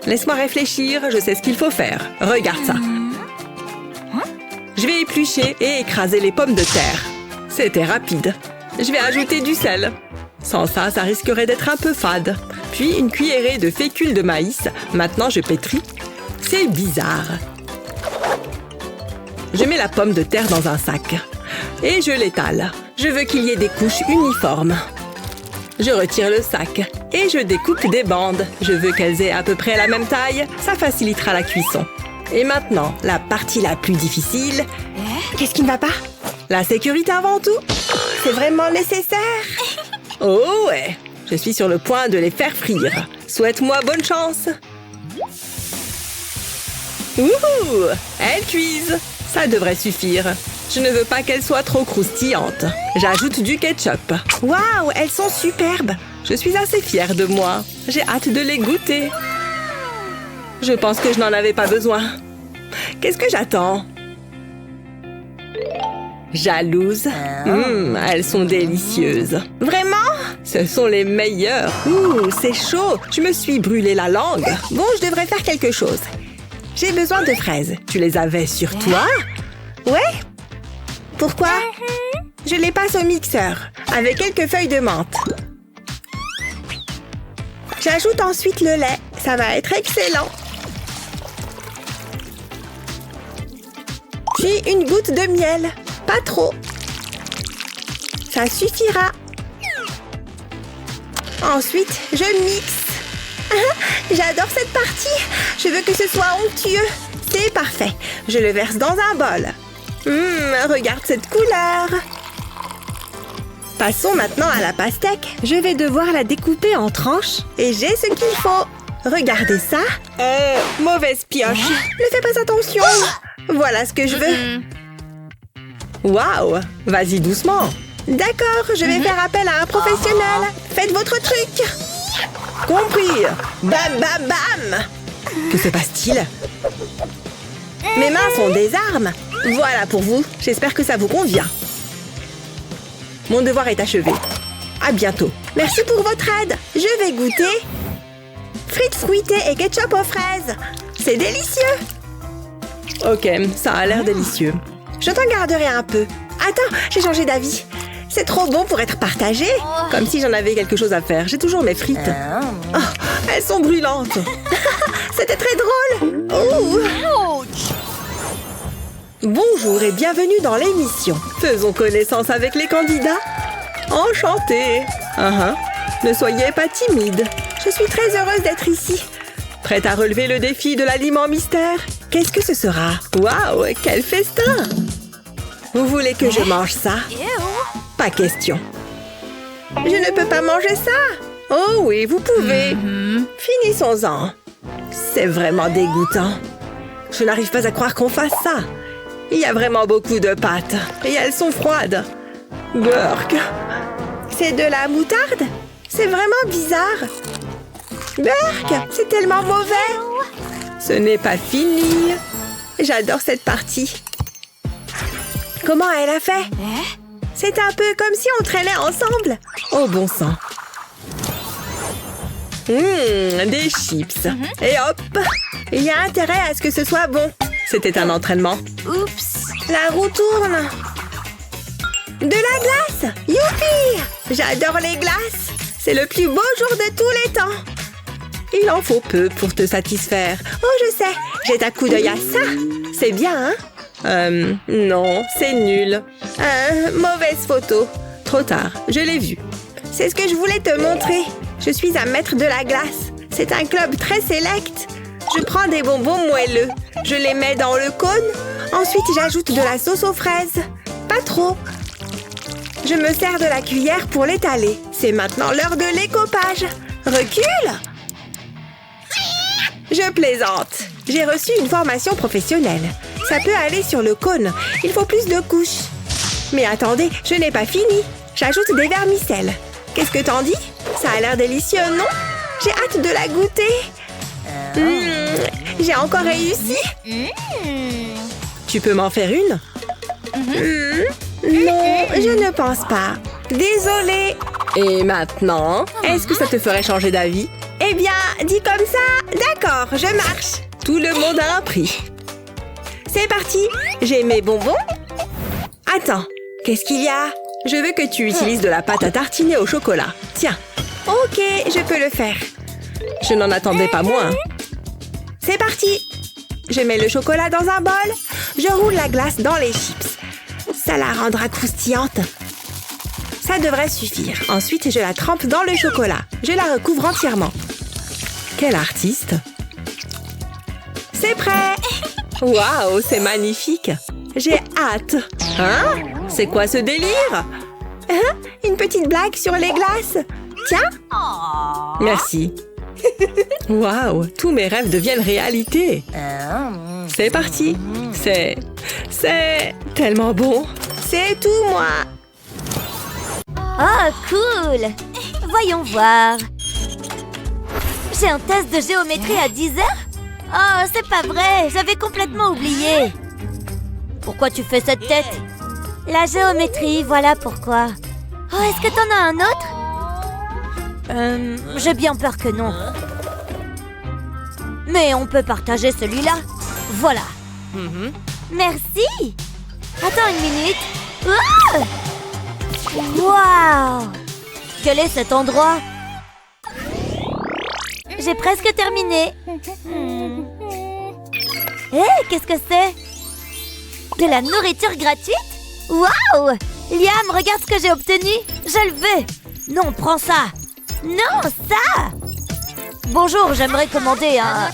Laisse-moi réfléchir, je sais ce qu'il faut faire. Regarde ça. Je vais éplucher et écraser les pommes de terre. C'était rapide. Je vais ajouter du sel. Sans ça, ça risquerait d'être un peu fade. Puis une cuillerée de fécule de maïs. Maintenant, je pétris. C'est bizarre. Je mets la pomme de terre dans un sac. Et je l'étale. Je veux qu'il y ait des couches uniformes. Je retire le sac et je découpe des bandes. Je veux qu'elles aient à peu près la même taille. Ça facilitera la cuisson. Et maintenant, la partie la plus difficile. Qu'est-ce qui ne va pas? La sécurité avant tout. C'est vraiment nécessaire. Oh ouais, je suis sur le point de les faire frire. Souhaite-moi bonne chance. Ouh, elles cuisent. Ça devrait suffire. Je ne veux pas qu'elles soient trop croustillantes. J'ajoute du ketchup. Waouh, elles sont superbes. Je suis assez fière de moi. J'ai hâte de les goûter. Je pense que je n'en avais pas besoin. Qu'est-ce que j'attends? Jalouse? Elles sont délicieuses. Vraiment? Ce sont les meilleures. Ouh, c'est chaud. Je me suis brûlé la langue. Bon, je devrais faire quelque chose. J'ai besoin de fraises. Tu les avais sur toi? Ouais? Pourquoi? Je les passe au mixeur, avec quelques feuilles de menthe. J'ajoute ensuite le lait. Ça va être excellent. Puis une goutte de miel. Pas trop. Ça suffira. Ensuite, je mixe. J'adore cette partie. Je veux que ce soit onctueux. C'est parfait. Je le verse dans un bol. Regarde cette couleur. Passons maintenant à la pastèque. Je vais devoir la découper en tranches. Et j'ai ce qu'il faut. Regardez ça. Mauvaise pioche. Ne fais pas attention. Voilà ce que je veux. Waouh! Vas-y doucement. D'accord, je vais faire appel à un professionnel. Faites votre truc. Compris. Bam, bam, bam. Que se passe-t-il? Mes mains sont des armes. Voilà pour vous. J'espère que ça vous convient. Mon devoir est achevé. À bientôt. Merci pour votre aide. Je vais goûter. Frites fruitées et ketchup aux fraises. C'est délicieux. Ok, ça a l'air délicieux. Je t'en garderai un peu. Attends, j'ai changé d'avis. C'est trop bon pour être partagé. Comme si j'en avais quelque chose à faire. J'ai toujours mes frites. Oh, elles sont brûlantes. C'était très drôle. Bonjour et bienvenue dans l'émission. Faisons connaissance avec les candidats. Enchantée. Ne soyez pas timide. Je suis très heureuse d'être ici. Prête à relever le défi de l'aliment mystère? Qu'est-ce que ce sera? Waouh, quel festin! Vous voulez que je mange ça? Pas question. Je ne peux pas manger ça. Oh oui, vous pouvez. Finissons-en. C'est vraiment dégoûtant. Je n'arrive pas à croire qu'on fasse ça. Il y a vraiment beaucoup de pâtes. Et elles sont froides. Burk. C'est de la moutarde? C'est vraiment bizarre. Burk, c'est tellement mauvais. Ce n'est pas fini. J'adore cette partie. Comment elle a fait? C'est un peu comme si on traînait ensemble. Oh bon sang. Des chips. Et hop. Il y a intérêt à ce que ce soit bon. C'était un entraînement. Oups. La roue tourne. De la glace. Youpi! J'adore les glaces. C'est le plus beau jour de tous les temps. Il en faut peu pour te satisfaire. Oh, je sais. Jette un coup d'œil à ça. C'est bien, hein? Non, c'est nul. Mauvaise photo. Trop tard, je l'ai vu. C'est ce que je voulais te montrer. Je suis un maître de la glace. C'est un club très sélect. Je prends des bonbons moelleux. Je les mets dans le cône. Ensuite, j'ajoute de la sauce aux fraises. Pas trop. Je me sers de la cuillère pour l'étaler. C'est maintenant l'heure de l'écopage. Recule! Je plaisante. J'ai reçu une formation professionnelle. Ça peut aller sur le cône. Il faut plus de couches. Mais attendez, je n'ai pas fini. J'ajoute des vermicelles. Qu'est-ce que t'en dis? Ça a l'air délicieux, non? J'ai hâte de la goûter. J'ai encore réussi. Tu peux m'en faire une? Non, je ne pense pas. Désolée. Et maintenant, est-ce que ça te ferait changer d'avis? Eh bien, dit comme ça, d'accord, je marche. Tout le monde a un prix. C'est parti. J'ai mes bonbons. Attends, qu'est-ce qu'il y a? Je veux que tu utilises de la pâte à tartiner au chocolat. Tiens, Ok, je peux le faire. je n'en attendais pas moins. C'est parti. Je mets le chocolat dans un bol. Je roule la glace dans les chips. Ça la rendra croustillante. Ça devrait suffire. Ensuite, je la trempe dans le chocolat. Je la recouvre entièrement. Quel artiste! C'est prêt. Waouh, c'est magnifique! J'ai hâte. Hein? C'est quoi ce délire? Hein? Une petite blague sur les glaces. Tiens. Merci. Waouh, tous mes rêves deviennent réalité. C'est parti. C'est tellement bon. C'est tout, moi. Oh, cool! Voyons voir. J'ai un test de géométrie à 10 heures? Oh, c'est pas vrai, j'avais complètement oublié. Pourquoi tu fais cette tête? La géométrie, voilà pourquoi. Oh, est-ce que t'en as un autre? J'ai bien peur que non. Mais on peut partager celui-là. Voilà. Merci! Attends une minute. Oh! Waouh! Quel est cet endroit? J'ai presque terminé. Hé, qu'est-ce que c'est? De la nourriture gratuite? Waouh! Liam, regarde ce que j'ai obtenu. Je le veux. Non, prends ça. Non, ça. Bonjour, j'aimerais commander un...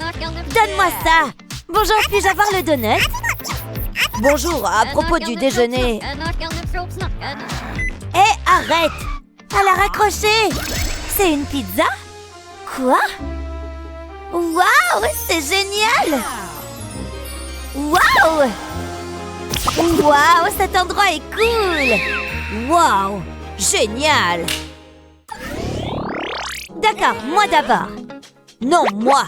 Donne-moi ça. Bonjour, puis-je avoir le donut? Bonjour, à propos du déjeuner... Hé, arrête! Elle a raccroché! C'est une pizza? Quoi? Waouh, c'est génial! Waouh! Waouh, cet endroit est cool! Waouh, génial! D'accord, moi d'abord. Non, moi.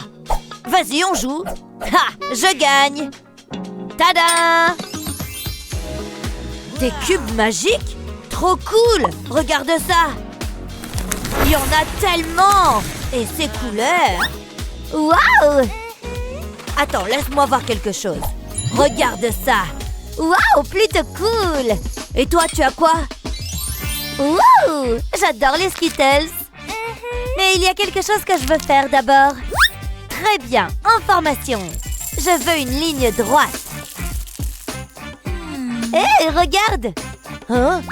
Vas-y, on joue. Ha, je gagne. Tada! Des cubes magiques? Trop cool! Regarde ça! Il y en a tellement! Et ces couleurs! Waouh! Attends, laisse-moi voir quelque chose. Regarde ça! Waouh, plutôt cool! Et toi, tu as quoi? Waouh! J'adore les Skittles! Mais il y a quelque chose que je veux faire d'abord. Très bien, en formation. Je veux une ligne droite. Hé, regarde! Hein?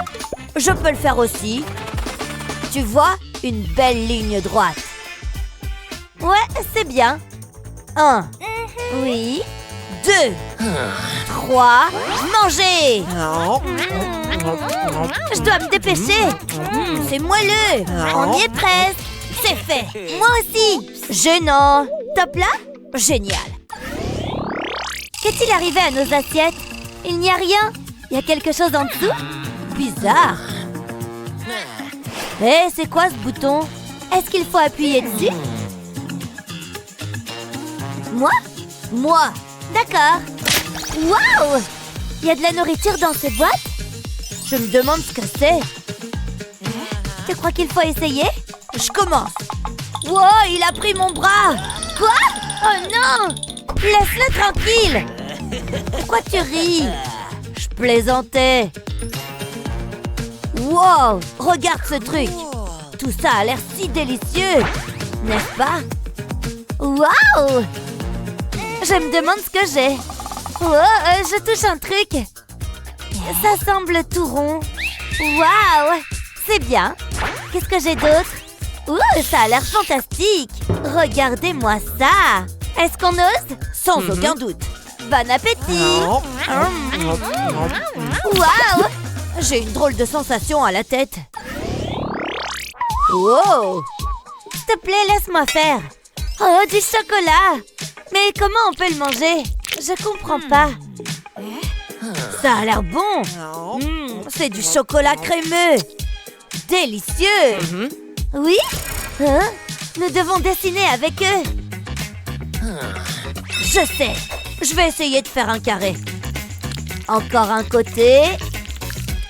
Je peux le faire aussi. Tu vois? Une belle ligne droite. Ouais, c'est bien. 1. Oui. 2. 3. Manger! Je dois me dépêcher. C'est moelleux. On y est presque. C'est fait. Moi aussi. Gênant. Top là? Génial. Qu'est-il arrivé à nos assiettes? Il n'y a rien. Il y a quelque chose en dessous? Bizarre. Hé, c'est quoi ce bouton? Est-ce qu'il faut appuyer dessus? Moi? Moi. D'accord. Waouh! Il y a de la nourriture dans ces boîtes? Je me demande ce que c'est. Tu crois qu'il faut essayer? Je commence. Wow, il a pris mon bras. Quoi? Oh non! Laisse-le tranquille. Pourquoi tu ris? Je plaisantais. Wow! Regarde ce truc. Tout ça a l'air si délicieux. N'est-ce pas? Waouh! Je me demande ce que j'ai. Oh, je touche un truc. Ça semble tout rond. Waouh! C'est bien. Qu'est-ce que j'ai d'autre? Ouh, ça a l'air fantastique. Regardez-moi ça. Est-ce qu'on ose? Sans aucun doute. Bon appétit. Waouh! J'ai une drôle de sensation à la tête. Wow! S'il te plaît, laisse-moi faire. Oh, du chocolat! Mais comment on peut le manger? Je comprends pas. Ça a l'air bon. C'est du chocolat crémeux. Délicieux. Oui? Hein? Nous devons dessiner avec eux. Je sais. Je vais essayer de faire un carré. Encore un côté.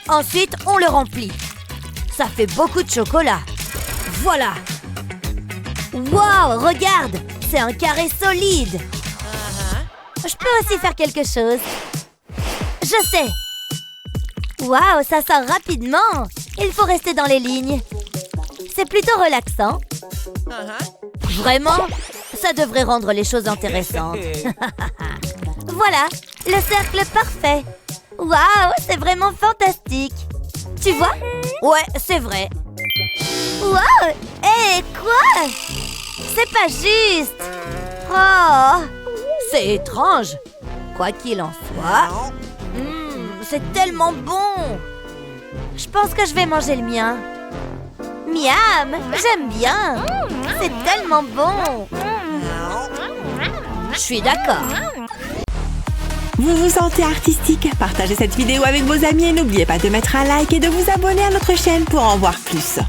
Ensuite, on le remplit. Ça fait beaucoup de chocolat. Voilà. Wow, regarde. C'est un carré solide. Je peux aussi faire quelque chose. Je sais. Waouh, ça sort rapidement. Il faut rester dans les lignes. C'est plutôt relaxant. Vraiment, ça devrait rendre les choses intéressantes. Voilà, le cercle parfait. Waouh, c'est vraiment fantastique. Tu vois? Ouais, c'est vrai. Waouh, hé, quoi? C'est pas juste. Oh, c'est étrange. Quoi qu'il en soit, c'est tellement bon. Je pense que je vais manger le mien. Miam, j'aime bien. C'est tellement bon. Je suis d'accord. Vous vous sentez artistique? Partagez cette vidéo avec vos amis et n'oubliez pas de mettre un like et de vous abonner à notre chaîne pour en voir plus.